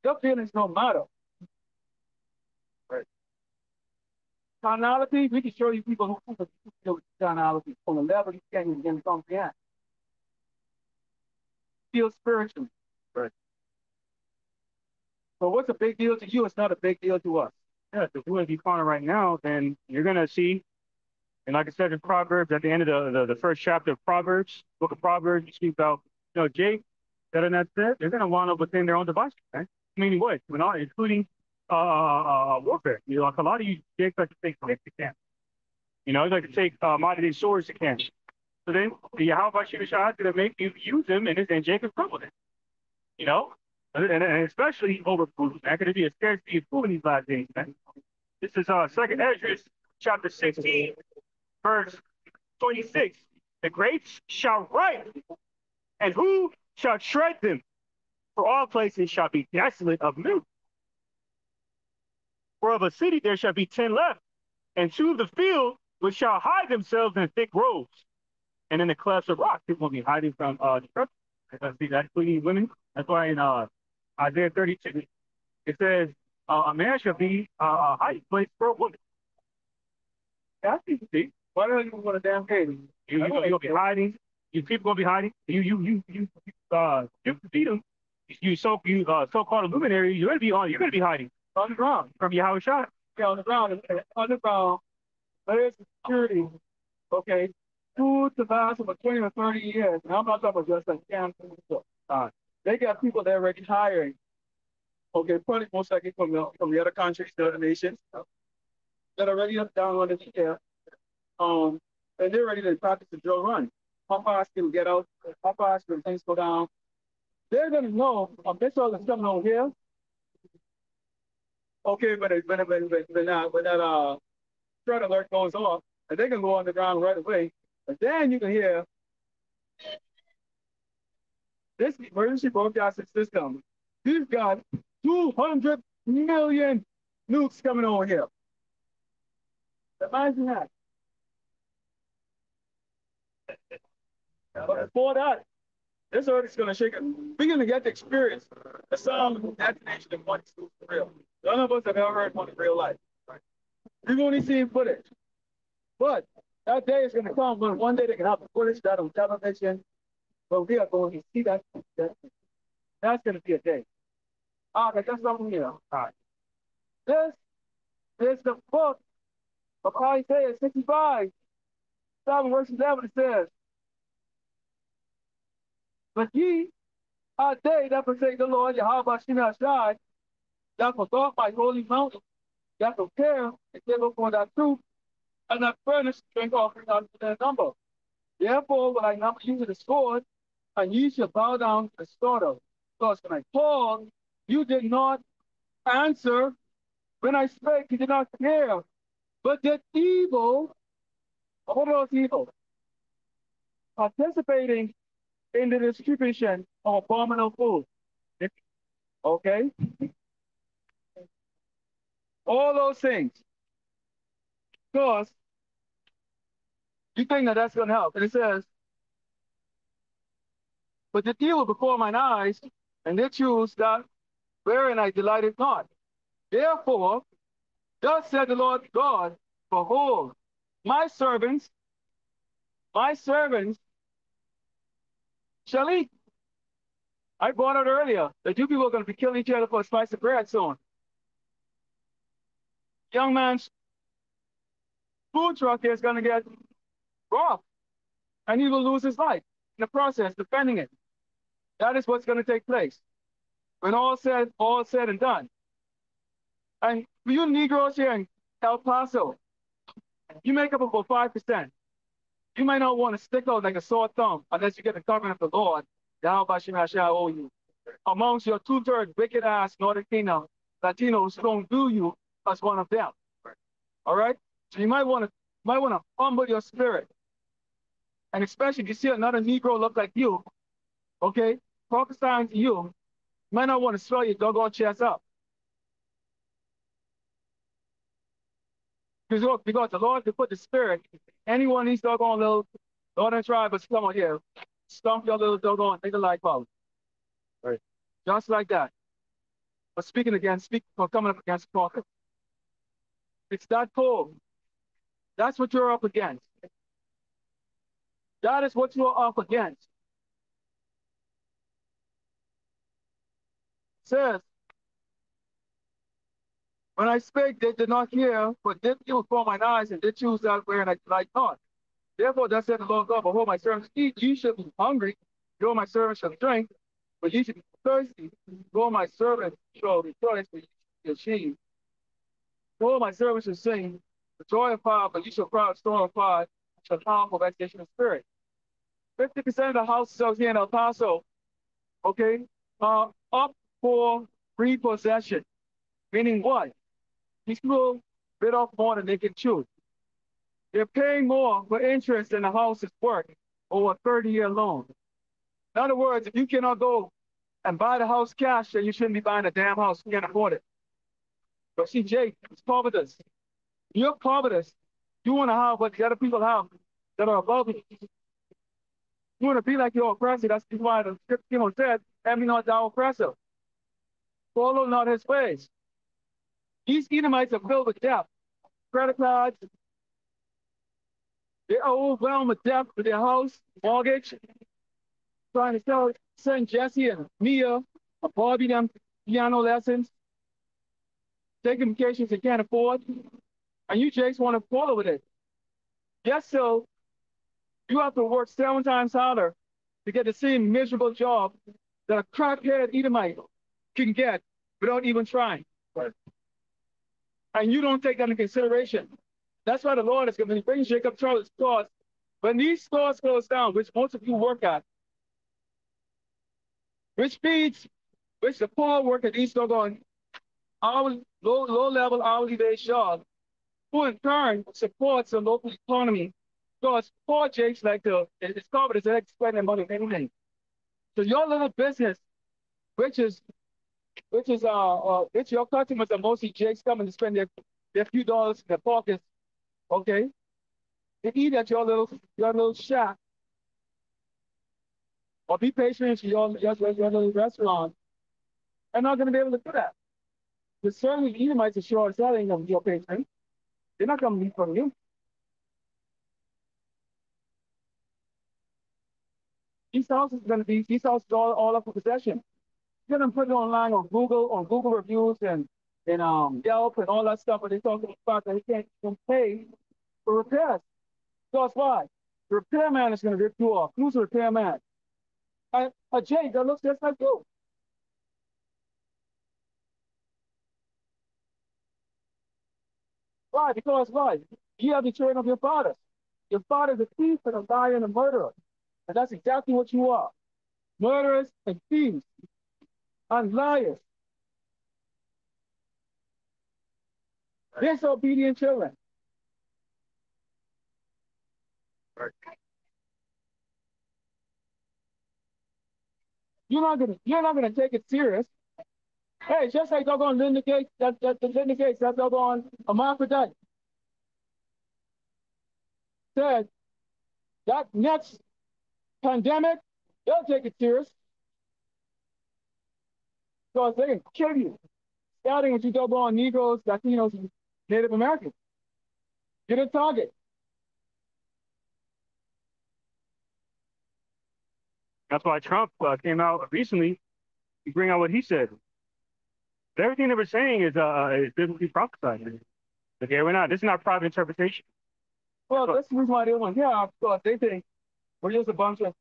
Your feelings don't matter. Right. Carnality, we can show you people who feel carnality on a level you can't even comprehend. Feel spiritually. Right. So what's a big deal to you? It's not a big deal to us. Yeah, if you want to be carnal right now, then you're going to see, and like I said in Proverbs, at the end of the first chapter of Proverbs, book of Proverbs, you speak about, Jake, that and that said, they're going to wind up within their own devices, right? Meaning what? Including warfare. Like a lot of you, Jake, like to take sticks to camp. You like to take modern day swords to camp. So then, how about you, Shah, to make you use them, and Jacob's trouble it. And especially over food. Not going to be a scarcity of food in these last days, man. This is Second Ezra, chapter 16, verse 26. The grapes shall ripe, and who shall tread them? For all places shall be desolate of milk. For of a city there shall be 10 left, and 2 of the field which shall hide themselves in thick groves. And in the clefts of rock, people will be hiding from destruction. See, that's including women. That's why in Isaiah 32, it says, a man shall be a hiding place for a woman. That's easy. See? Why don't you want a damn cave? You're gonna be hiding. People gonna be hiding. You feed them. So-called luminary. You're gonna be hiding On the ground. from Yahweh Shah. Yeah, on the ground. On the ground. There's security. Okay. Food to last over 20 or 30 years. And I'm not talking about just like camping. They got people there already hiring. Okay, probably most likely from the other countries, the other nations, that are ready up down under the air. And they're ready to practice the drill run. How fast can get out? How fast can things go down? They're gonna know amidst all the stuff over here. Okay, when that threat alert goes off, and they can go on the ground right away. But then you can hear this emergency broadcasting system. We've got 200 million nukes coming over here. Imagine that. But before that, this earth is going to shake it. We're going to get the experience, the sound of the detonation of one for real. None of us have ever heard one in real life. We've only seen footage. But that day is going to come when one day they can have the footage that on television. But we are going to see that. That's going to be a day. All right, that's something here. All right. This is the book of Isaiah 65, 7 verses 7. It says, but ye are they that forsake the Lord, Yahweh Shemel Shai, that forgot my holy mountain, that prepare and give up for that truth, and that furnish drink offering unto their number. Therefore will I number you to the sword, and ye shall bow down to the slaughter. Because when I called, you did not answer. When I spake, you did not hear. But did evil, what was evil? Participating in the distribution of abominable food. Okay? All those things. Because you think that that's going to help. And it says, but the evil before mine eyes, and they choose that wherein I delighted not. Therefore, thus said the Lord God, behold, my servants shall eat. I brought out earlier that you people are going to be killing each other for a slice of bread soon. Young man's food truck is going to get robbed, and he will lose his life in the process, defending it. That is what's going to take place when all said and done. And for you Negroes here in El Paso, you make up about 5%. You might not want to stick out like a sore thumb unless you get the covenant of the Lord. I owe you. Amongst your 2/3 wicked ass Northern Kingdom Latinos who don't do you as one of them. All right? So you might want to humble your spirit And especially if you see another Negro look like you, okay, prophesying to you, you might not want to swell your doggone chest up. Because the Lord could put the spirit, any one of these doggone little northern tribes come on here, stomp your little doggone nigga like out. Right. Just like that. But speaking for coming up against the prophet. It's that cold. That's what you're up against. That is what you're up against. It says, when I spake, they did not hear, but did you before mine eyes, and did choose that way, and I like not. Therefore, thus said the Lord God, behold, my servants eat, ye shall be hungry, behold, my servants shall drink, but ye shall be thirsty, behold, my servants shall rejoice, but ye shall be ashamed. Behold, my servants shall sing, the joy of fire, but ye shall cry out, storm of fire, shall calm for vexation of spirit. 50% of the houses out here in El Paso, okay, are up for repossession. Meaning what? These people bid off more than they can chew. They're paying more for interest than the house is worth over a 30-year loan. In other words, if you cannot go and buy the house cash, then you shouldn't be buying a damn house. You can't afford it. But see, Jake, it's covetous. You're covetous. You want to have what the other people have that are above you. You want to be like your oppressor. That's why the scripture said, "Envy not thou oppressor. Follow not his ways." These Edomites are filled with debt, credit cards. They're overwhelmed with debt for their house, mortgage, trying to send Jesse and Mia or Bobby them piano lessons, taking vacations they can't afford, and you Jakes want to follow with it. Yes, so you have to work 7 times harder to get the same miserable job that a crackhead Edomite can get without even trying. Right. And you don't take that into consideration. That's why the Lord is going to bring Jacob trouble stores. When these stores close down, which most of you work at, which the poor work at these doggone hourly, low-level hourly wage jobs, who in turn supports the local economy. Because poor Jakes like it's covered as they like to spend their money on anything. So your little business, which your customers are mostly Jakes coming to spend their few dollars in their pockets, okay? They eat at your little shack. Or be patient to your little restaurant. They're not going to be able to do that. But certainly the Edomites are sure that ain't going to be your patron. They're not going to meet from you. These houses all up for possession. You're going to put it online on Google reviews and Yelp and all that stuff, but they talking about that they can't even pay for repairs. Because why? The repairman is going to rip you off. Who's the repairman? A Jake that looks just like you. Why? Because why? You have the children of your father. Your father's a thief and a liar and a murderer. And that's exactly what you are. Murderers and thieves and liars. Disobedient children. You're not gonna take it serious. Hey, just like doggone Linda Gates, that doggone hermaphrodite said that next pandemic, they'll take it serious. Because they can kill you. Starting with you doggone Negroes, Latinos, and Native Americans. Get a target. That's why Trump came out recently to bring out what he said. Everything they were saying is biblically prophesied. Okay, this is not private interpretation. Well, that's the reason why they want here, because they think we're just a bunch of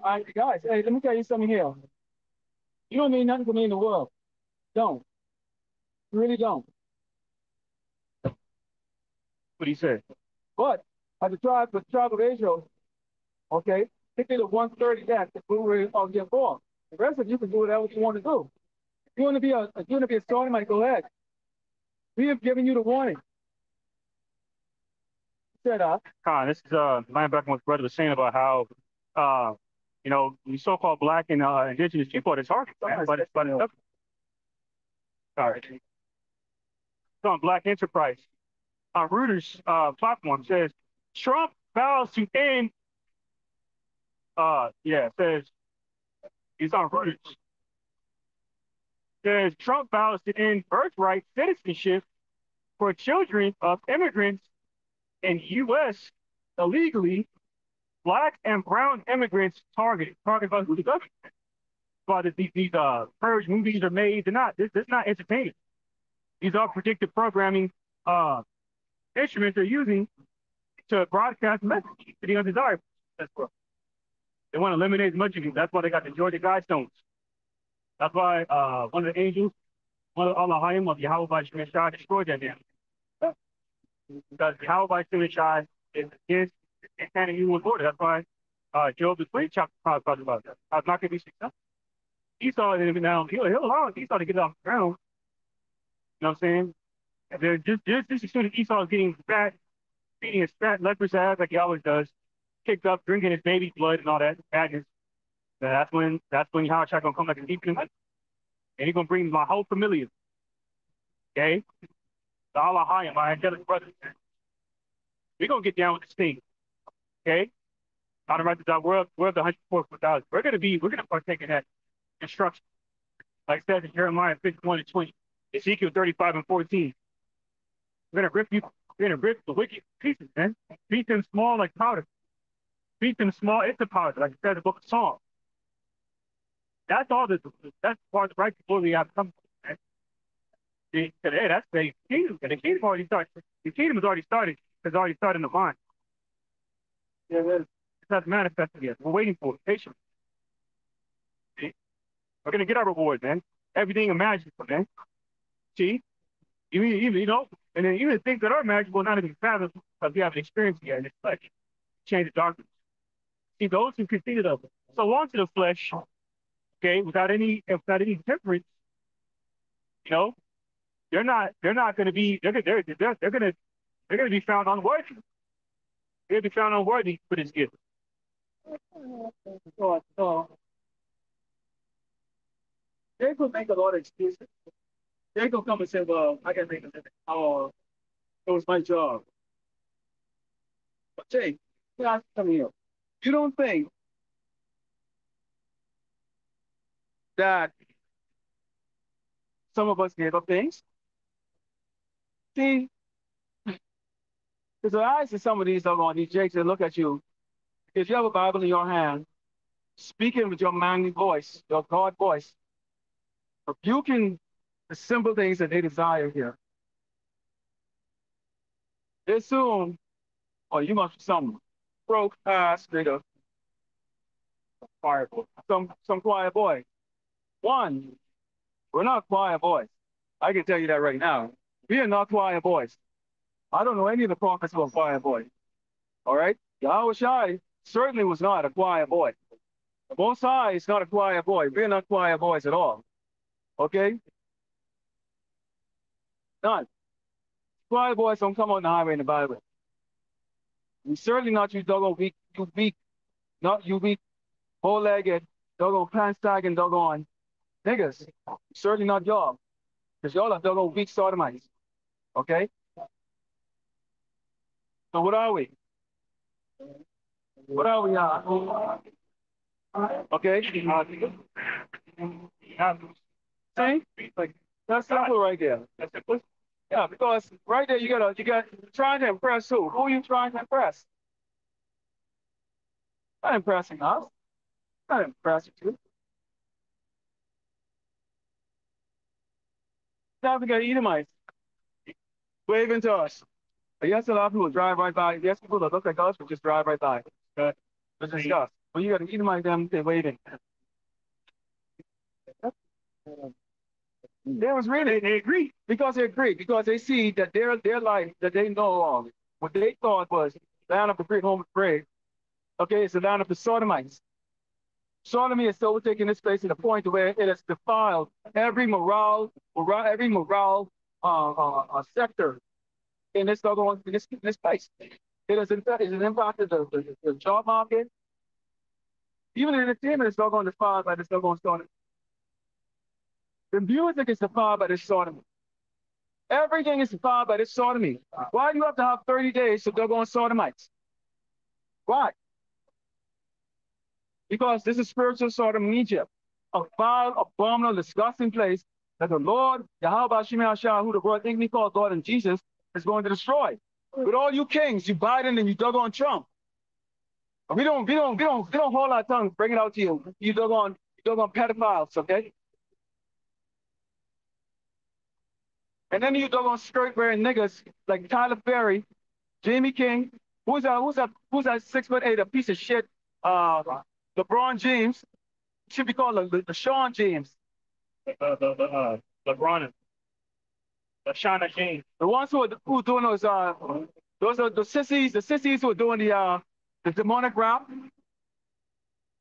angry guys. Hey, let me tell you something here. You don't mean nothing to me in the world. Don't. You really don't. What he said. But as the tribe of Israel, okay, particularly the 130 that we were on your form. The rest of you can do whatever you want to do. If you want to be a Sodomite, go ahead. We have given you the warning. Said I. This is linebacker what brother was saying about how the so-called black and indigenous people are the target, man, but it's sorry. It's on Black Enterprise. Reuters platform says Trump vows to end. It says he's on Reuters. Says Trump vows to end birthright citizenship for children of immigrants in U.S. illegally. Black and brown immigrants targeted by who the government. But these purge movies are made. They're not. This is not entertaining. These are predictive programming instruments they're using to broadcast message to the undesirables. That's what they want to eliminate as much of it. That's why they got the Georgia Guidestones. That's why one of the angels, one of Allah Hayim of Yahweh by Shemeshai destroyed that damn. Because Yahweh by Shemeshai is against and human order. That's why Job the 20th chapter talks about that. I was not going to be successful. Esau, now he'll allow Esau to get off the ground. You know what I'm saying? They're just as soon as Esau is getting fat, feeding his fat leprous ass like he always does, kicked up, drinking his baby's blood and all that madness. That's when Yahweh gonna come back and deep in the and he's gonna bring my whole familia. Okay? The Allah Hayim, my angelic brothers. We're gonna get down with this thing. Okay? On the right to God, we're of the 144,000. We're gonna partake in that instruction. Like it says in Jeremiah 51 and 20, Ezekiel 35 and 14. We're gonna rip the wicked pieces, man. Beat them small like powder. Beat them small into powder, like it says in the book of Psalms. That's part of the right before we have come. Hey, that's the kingdom. And the kingdom already started. The kingdom has already started. It's already started in the mind. Yeah, it's not manifested yet. We're waiting for it. Patience. See? We're gonna get our reward, man. Everything imaginable, man. See? Even and then even things that are magical, not even fathom, because we haven't experienced yet in this flesh. Change the darkness. See, those who conceited of it. So onto the flesh, okay, without any temperance, they're not going to be they're going to be found unworthy. They'll be found unworthy for this gift. So they could make a lot of excuses. They could come and say, "Well, I can make a living. Oh, it was my job." But Jake, come here. You don't think that some of us gave up things? See, because the eyes of some of these Jakes that look at you, if you have a Bible in your hand, speaking with your manly voice, your God voice, rebuking the simple things that they desire here. They assume, you must be some broke ass nigga, some quiet boy. One, we're not quiet boys. I can tell you that right now. We are not quiet boys. I don't know any of the prophets who are quiet boys. All right? Yahweh Shai certainly was not a quiet boy. The Most High is not a quiet boy. We are not quiet boys at all. Okay? None. Quiet boys don't come on the highway in the Bible. And certainly not you doggone weak, not you weak, bow-legged, doggone pants-sagging, doggone niggas. Certainly not y'all. Because y'all are doggone weak sodomites. Okay? So what are we? What are we now? Okay? See? That's simple right there. That's simple. Yeah, because right there you got trying to impress who? Who are you trying to impress? Not impressing us. Not impressing you. Now we got Edomites waving to us. Yes, a lot of people drive right by. Yes, people that look like us will just drive right by. Let's discuss. But you got to Edomite them, they're waving. They was really, they agree because they see that their life that they know of, what they thought was land of the great home of praise. Okay, it's the land of the Sodomites. Sodomy is overtaking this place to the point where it has defiled every moral sector in this place. It has impacted the job market. Even the entertainment is not going to fall by the doggone sodomy. The music is defined by the sodomy. Everything is defined by this sodomy. Why do you have to have 30 days to doggone sodomites? Why? Because this is spiritual Sodom in Egypt, a foul, abominable, disgusting place that the Lord, Yahweh Shemel Shah, who the world think we call God and Jesus, is going to destroy. With all you kings, you Biden and you doggone Trump. We don't hold our tongue, bring it out to you. You doggone pedophiles, okay? And then you doggone skirt wearing niggas like Tyler Perry, Jamie King, who's that 6'8", a piece of shit, LeBron James, should be called LeSean James. LeBron, LaShawn James. The ones who are doing those are the sissies who are doing the demonic rap.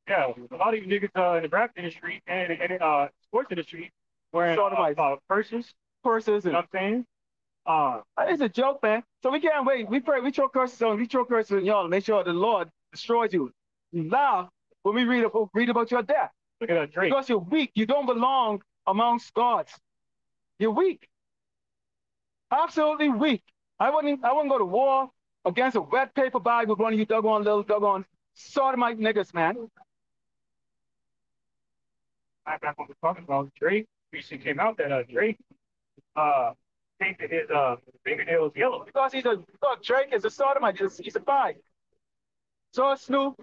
Yeah, a lot of you niggas in the rap industry and sports industry wearing purses, and you know what I'm saying? It's a joke, man. So we can't wait. We throw curses on y'all to make sure the Lord destroys you. You laugh when we read about your death. Look at that Drake. Because you're weak. You don't belong amongst gods. You're weak. Absolutely weak. I wouldn't go to war against a wet paper bag with one of you doggone sodomite niggas, man. Back when we're talking about Drake, recently came out that Drake painted his fingernails yellow. Because Drake is a sodomite. He's a bag. So Snoop.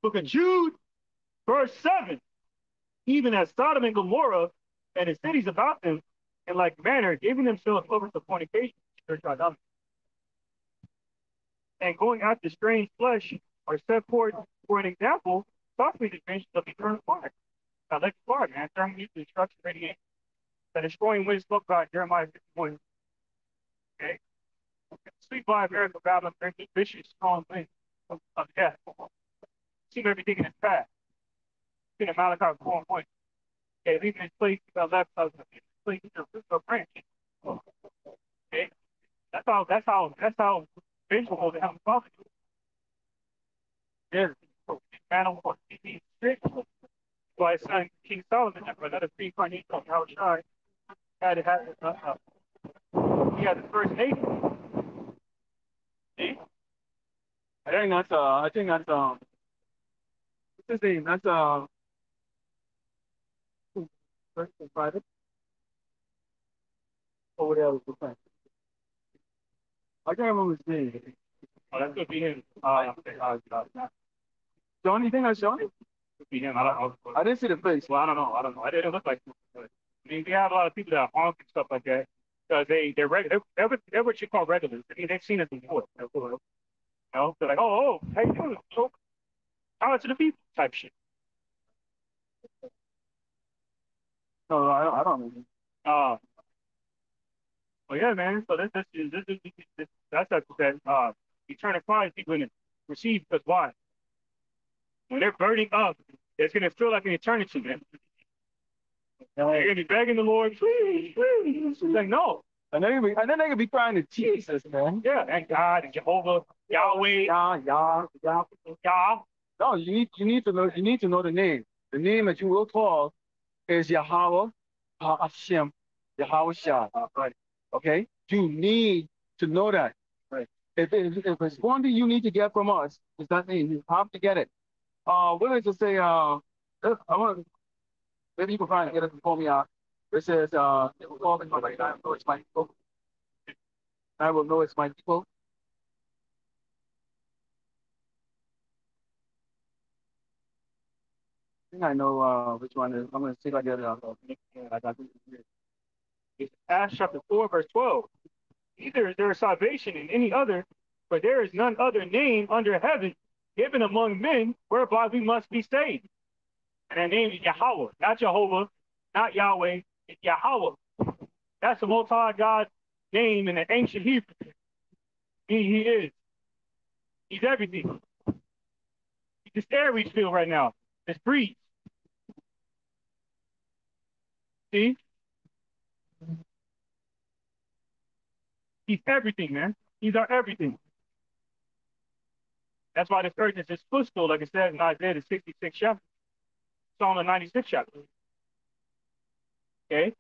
Book of Jude, verse 7. Even as Sodom and Gomorrah and the cities about them, in like manner, giving themselves over to fornication, spiritual idolatry, and going after strange flesh, are set forth for an example, possibly the vengeance of eternal fire. Now, let's start, man. Turn you to destruction radiation. The destroying wind spoke about Jeremiah 51. Okay. Sweet by America, Babylon, very vicious, strong wind of death. See everything in its path. See the Malachi 4 1. Okay, leaving its place to the left of the place to the branch. Okay. That's how vengeful they have a prophet. There's battle for strict by his son King Solomon, for another pre-incarnation of Yahweh Shai, had he had the first nation. See? I think that's what's his name? That's first and private. Over there was the friend. I can't remember his name. Oh, that could be him. Johnny, you think that's Johnny? Could be him. I don't know. I didn't see the face. Well, I don't know. I didn't look like him. I mean, we have a lot of people that honk and stuff like that because they're what you call regulars. I mean, they've seen us before. You know, they're like, oh, how you doing? So, how to the people type shit. No, I don't know. Well, yeah, man. So that's that eternal fire people going to receive because why? When they're burning up, it's going to feel like an eternity, man. They're going to be begging the Lord, please. It's like, no. And then they can be crying to Jesus, man. Yeah, and God and Jehovah, Yahweh, Yah. No, you need to know the name. The name that you will call is Yahweh Hashem, Yahweh Shah. Right. Okay? You need to know that. Right. If it's one thing you need to get from us, it's that name. You have to get it. What does it say? I want to, maybe you can find it, get it before me out. It says, it will call me, like, I know it's my people. I will know it's my people. I think I know which one it is. I'm going to see if I get it out. I got this. It's Acts chapter 4, verse 12. Neither is there salvation in any other, for there is none other name under heaven given among men whereby we must be saved. And that name is Yahweh, not Jehovah, not Yahweh, it's Yahweh. That's the Most High God's name in the ancient Hebrew. He is. He's everything. He's this air we feel right now. This breeze. See? He's everything, man. He's our everything. That's why this earth is his footstool, like it says in Isaiah the 66th chapter, Psalm the 96th chapter. Okay?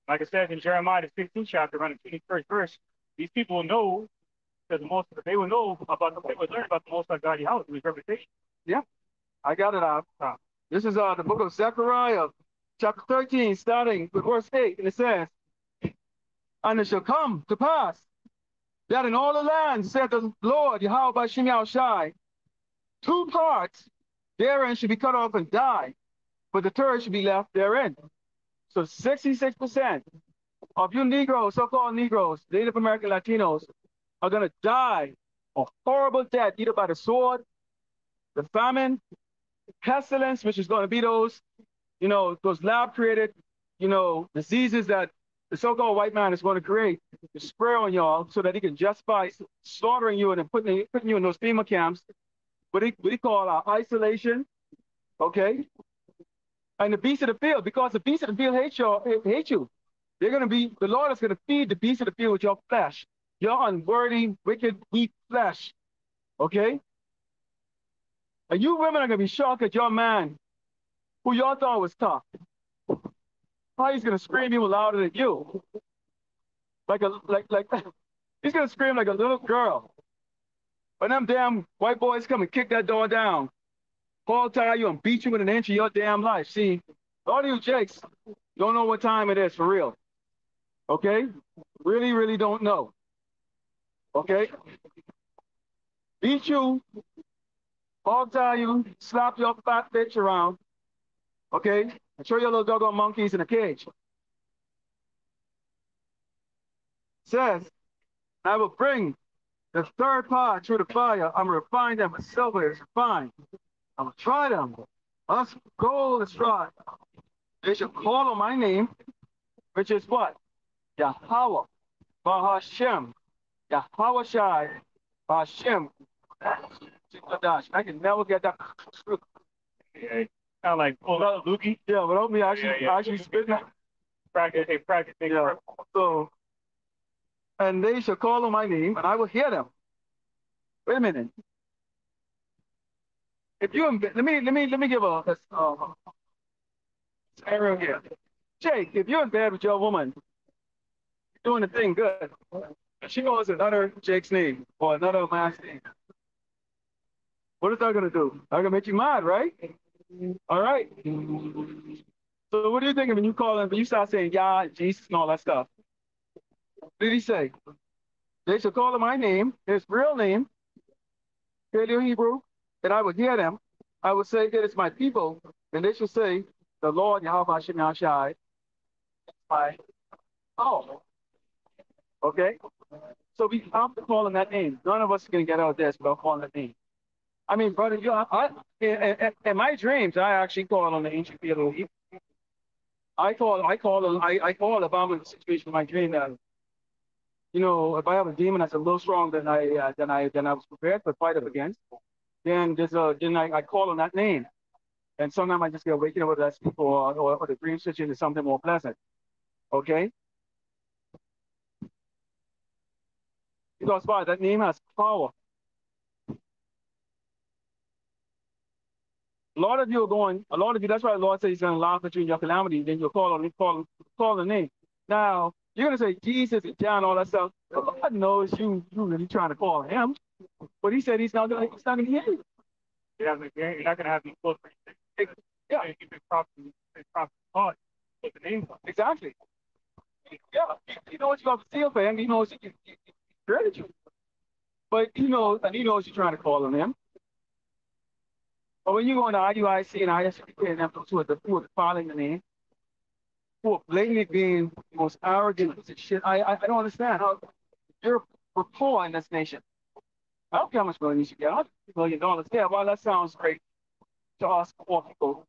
Like it says in Jeremiah the 16th chapter, around the 21st verse, these people will know because they will know about they will learn about the most high God Yahweh through his reputation. Yeah, I got it out. This is the book of Zechariah, chapter 13, starting with verse 8, and it says, "And it shall come to pass that in all the lands, said the Lord Yahweh by Shem Shai, 2 parts therein should be cut off and die, but the third should be left therein." So 66% of you Negroes, so-called Negroes, Native American Latinos, are going to die a horrible death, either by the sword, the famine, pestilence, which is going to be those, those lab-created, diseases that the so-called white man is going to create to spray on y'all so that he can justify slaughtering you and then putting you in those FEMA camps, what he call isolation, okay? And the beasts of the field, because the beasts of the field hate you. The Lord is going to feed the beasts of the field with your flesh, your unworthy, wicked, weak flesh, okay? And you women are going to be shocked at your man, who y'all thought was tough. How he's going to scream even louder than you. He's going to scream like a little girl. When them damn white boys come and kick that door down, Paul tie you and beat you with an inch of your damn life. See, all you Jakes don't know what time it is for real. Okay? Really, really don't know. Okay? Beat you, hog tie you, slap your fat bitch around. Okay? And throw your little doggone monkeys in a cage. Says, I will bring the third part through the fire. I'm going to refine them with silver is refined. I'm going to try them. Us gold is tried. They shall call on my name, which is what? Yahweh, Bahashem, Yahweh Shai, Bahashem. I can never get that. Yeah, kind of like pull out Lukey. Yeah, without me actually spitting that. Practice. Yeah. So, and they shall call on my name, and I will hear them. Wait a minute. If you let me give a scenario here. Jake, if you're in bed with your woman, doing the thing good, and she knows another Jake's name or another man's name, what is that gonna do? That's gonna make you mad, right? All right. So what do you think when you call him, when you start saying Yah, Jesus, and all that stuff? What did he say? They shall call him my name, his real name, Paleo Hebrew, and I would hear them. I would say, it is my people, and they shall say, the Lord Yahweh Hashem Yahshai, my oh. Okay? So we have to call him that name. None of us are going to get out of this without calling that name. I mean, brother, in my dreams, I actually call on the ancient Paleo Hebrew. I call abomination situation in my dream that, if I have a demon that's a little stronger than I was prepared to fight up against, then I call on that name. And sometimes I just get awakened whether that's people or the dream situation is something more pleasant. Okay? Because why? That name has power. A lot of you, that's why the Lord says he's going to laugh at you in your calamity, then you'll call the name. Now, you're going to say Jesus and John, all that stuff. God knows you really trying to call him. But he said he's not going to hear you. You're not going to have any close. Yeah. You've been properly taught what the name was. Exactly. Yeah. He knows you have to steal for him. He knows he created you. But he knows you're trying to call on him. But when you go into IUIC and ISP and them who are defiling the name, who are blatantly being the most arrogant piece of shit, I don't understand how we're poor in this nation. I don't care how much money you should get. $100 million. Yeah, well, that sounds great to us poor people.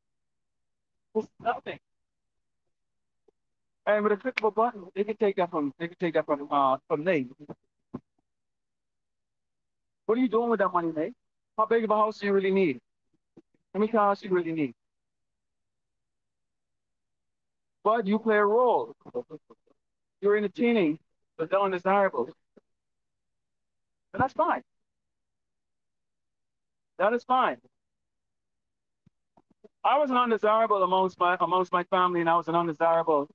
It's nothing. And with a click of a button, they can take that from Nate. What are you doing with that money, Nate? How big of a house do you really need? How many cars do you really need? but you play a role. You're entertaining the undesirables. And that's fine. That is fine. I was an undesirable amongst my family, and I was an undesirable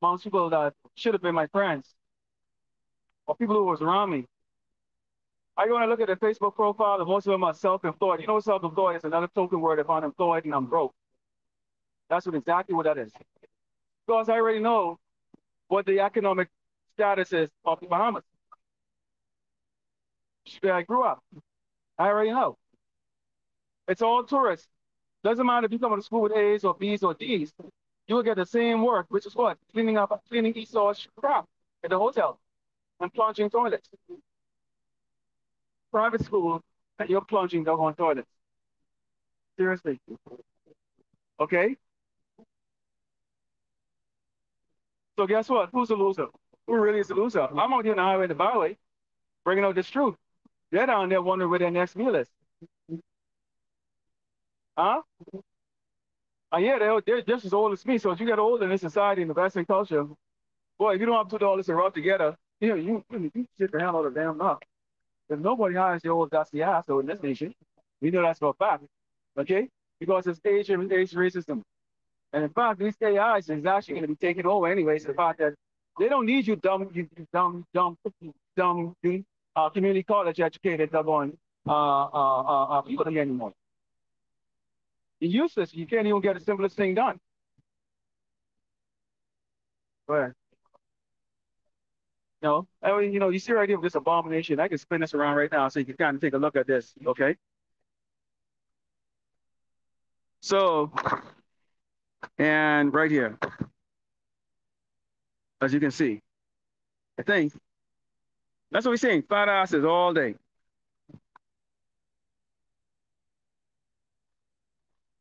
amongst people that should have been my friends or people who was around me. I go and look at the Facebook profile, and most of them are self-employed. You know, self-employed is another token word of unemployed and I'm broke. That's exactly what that is. Because I already know what the economic status is of the Bahamas. Where I grew up. I already know. It's all tourists. Doesn't matter if you come to school with A's or B's or D's, you will get the same work, which is what? Cleaning Esau's crap at the hotel and plunging toilets. Private school, and you're plunging the whole toilets. Seriously. Okay? So guess what? Who's the loser? Who really is the loser? I'm out here on the highway and the byway, bringing out this truth. They're down there wondering where their next meal is. Huh? Yeah, they're just as old as me. So as you get older in this society, in the Western culture, boy, if you don't have $2 to rub together, you sit the hell out of damn mouth. Because nobody hires the old dusty asshole in this nation. We know that's for a fact. Okay? Because it's age racism. And in fact, these AIs is actually going to be taken over anyways. The fact that they don't need you dumb community college educated people here anymore. You're useless. You can't even get the simplest thing done. But no, I mean, you see right here with this abomination. I can spin this around right now so you can kind of take a look at this. Okay. So, and right here, as you can see, I think that's what we're seeing. Fat asses all day.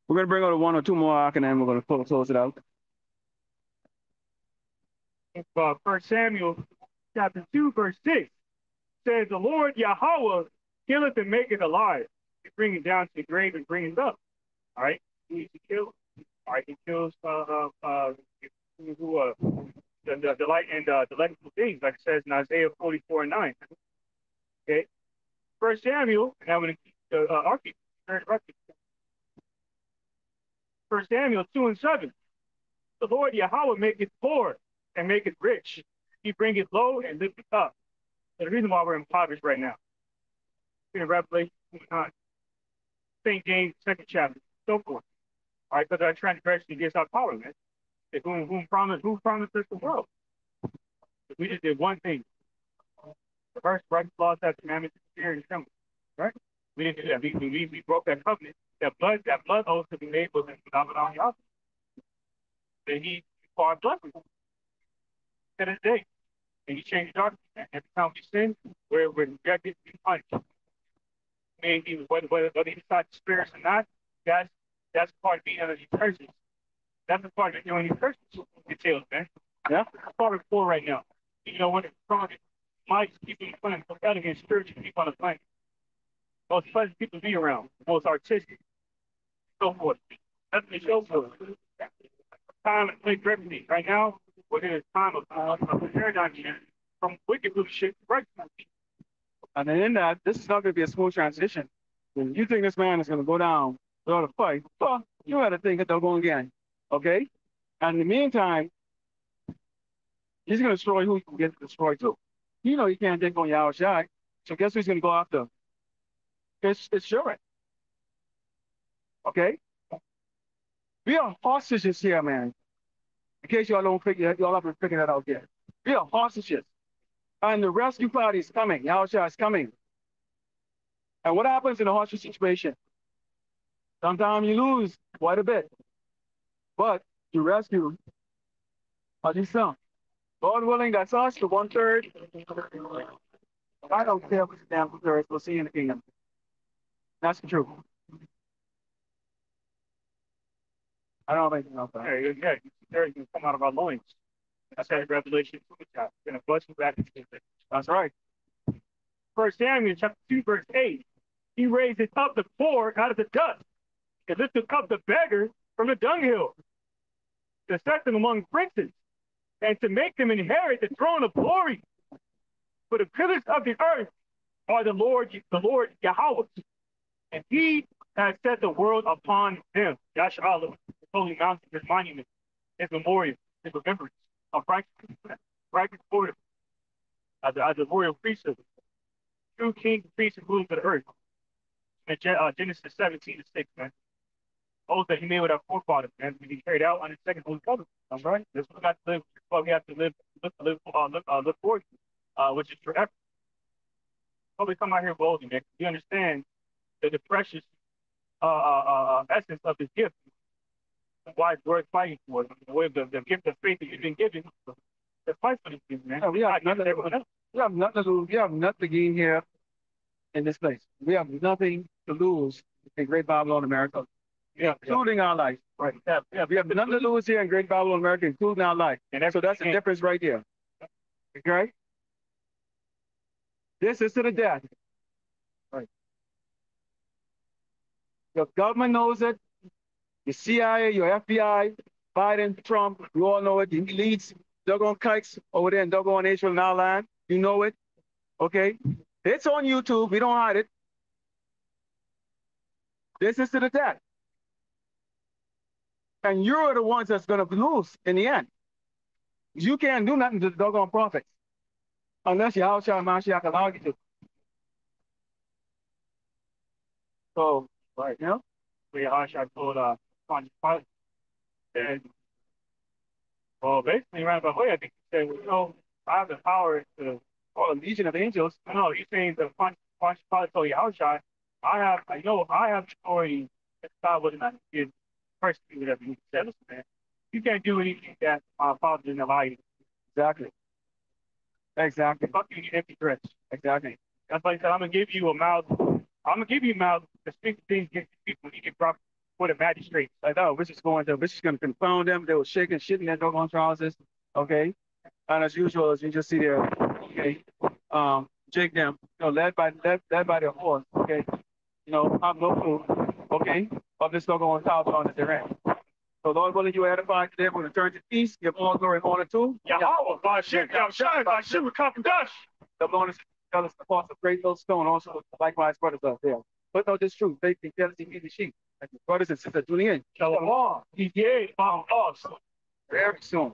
We're going to bring out one or two more and then we're going to close it out. 1 Samuel chapter 2, verse 6 says, the Lord Yahweh killeth and maketh alive. He bring it down to the grave and bring it up. All right? He needs to kill. All right? He kills the delight and delectable things, like it says in Isaiah 44:9. Okay? 1 Samuel, and I'm going to keep the 1 Samuel 2:7. The Lord Yahweh maketh poor and maketh rich. He bringeth low and lifteth up. And the reason why we're impoverished right now. In Revelation 9, St. James 2nd chapter, so forth. All right, because our transgression against our power, man. Who promised us the world? We just did one thing. The first right laws, that commandments, fear and tremble. Right? We didn't do that. We broke that covenant. That blood oath to be made was in phenomenon Yahweh. Then he required blood to this day. And he changed darkness. And every time we sin, we're rejected and punished. And he was whether he decided to spare us or not, that's part of being under these curses. That's a part of doing these curses. Details, man. Yeah. Part of 4 right now. You know what? Might keep in front of that against spiritual people on the planet. Most pleasant people to be around. Most artistic. So forth. That's the show for us. Time and place for everything. Right now, we're in a time of a paradigm shift from wicked leadership to right. And then in that, this is not going to be a smooth transition. When you think this man is going to go down without a fight, well, you got to think that they'll go again. Okay? And in the meantime, he's going to destroy who he can get destroyed too. You know he can't take on Yahweh Shai. So guess who he's going to go after? It's Shurin. Okay? We are hostages here, man. In case y'all haven't figured that out yet. We are hostages. And the rescue party is coming. Yahweh Shai is coming. And what happens in a hostage situation? Sometimes you lose quite a bit. But you rescue at least some. God willing, that's us, the 1/3. I don't care what's the damn 2/3. We'll see you in the kingdom. That's the truth. I don't have anything else. Yeah, you can come out of our loins. That's how Revelation 2 chapter. We're going to bless you back into this. That's right. 1 Samuel chapter 2, verse 8. He raised up the poor out of the dust and lifted up the beggar from the dunghill. to set them among princes, and to make them inherit the throne of glory. For the pillars of the earth are the Lord Yahweh, and he has set the world upon them. Yasha'Allah, his holy mountain, his monument, his memorial, his remembrance of righteous order as a royal priesthood, true king, priest, and ruler of the earth. In Genesis 17:6, man. Oath that he made with our forefathers, man, to be carried out on his second holy covenant. All right, this is what we got to live. This is what we have to look forward to, which is forever. So we come out here boldly, man. You understand the precious essence of this gift, why it's worth fighting for, the way the gift of faith that you've been given. The fight for this gift, man. No, we have nothing. We have nothing to lose. We have nothing to gain here in this place. We have nothing to lose in Great Babylon, America, including our life. Right. We have nothing to lose here in Great Babylon, America, including our life. And so that's the difference right there. Okay? This is to the death. Right. Your government knows it. Your CIA, your FBI, Biden, Trump, you all know it. The elites, doggone kikes over there in doggone Israel and our land. You know it. Okay? It's on YouTube. We don't hide it. This is to the death. And you're the ones that's going to lose in the end. You can't do nothing to the doggone prophets unless your house and Mashiach allow you to. So, right, you know? We Mashiach told Pontius Pilate, and well, basically, right about way, I think he said, well, you know, I have the power to call a legion of angels. No, he's saying the Pontius Pilate told Yahushua, I have authority to stop what not did personally, whatever you said. Listen, man, you can't do anything that my father didn't allow you. Exactly. Exactly. Fuck you, you empty threats. Exactly. That's why he said, I'm gonna give you a mouth. I'm gonna give you a mouth to speak things against people when you get brought for the magistrate. Like, oh, this is going to confound them. They were shaking shit in their doggone trousers. Okay. And as usual, as you just see there, okay, Jake them, you know, led by their horse, okay, you know, have no clue, okay, of this doggone Taliban that they're in. So Lord willing, you edify today. We're going to turn to peace, give all glory and honor to Yahweh, by shit, shine, by shit, with confidence. The Lord is tell us the cost of great millstone, also likewise brothers out there. But no, this truth, faith, fidelity, feed the sheep. Like brothers and sisters, tuning in. Shalom. He gave us. Very soon.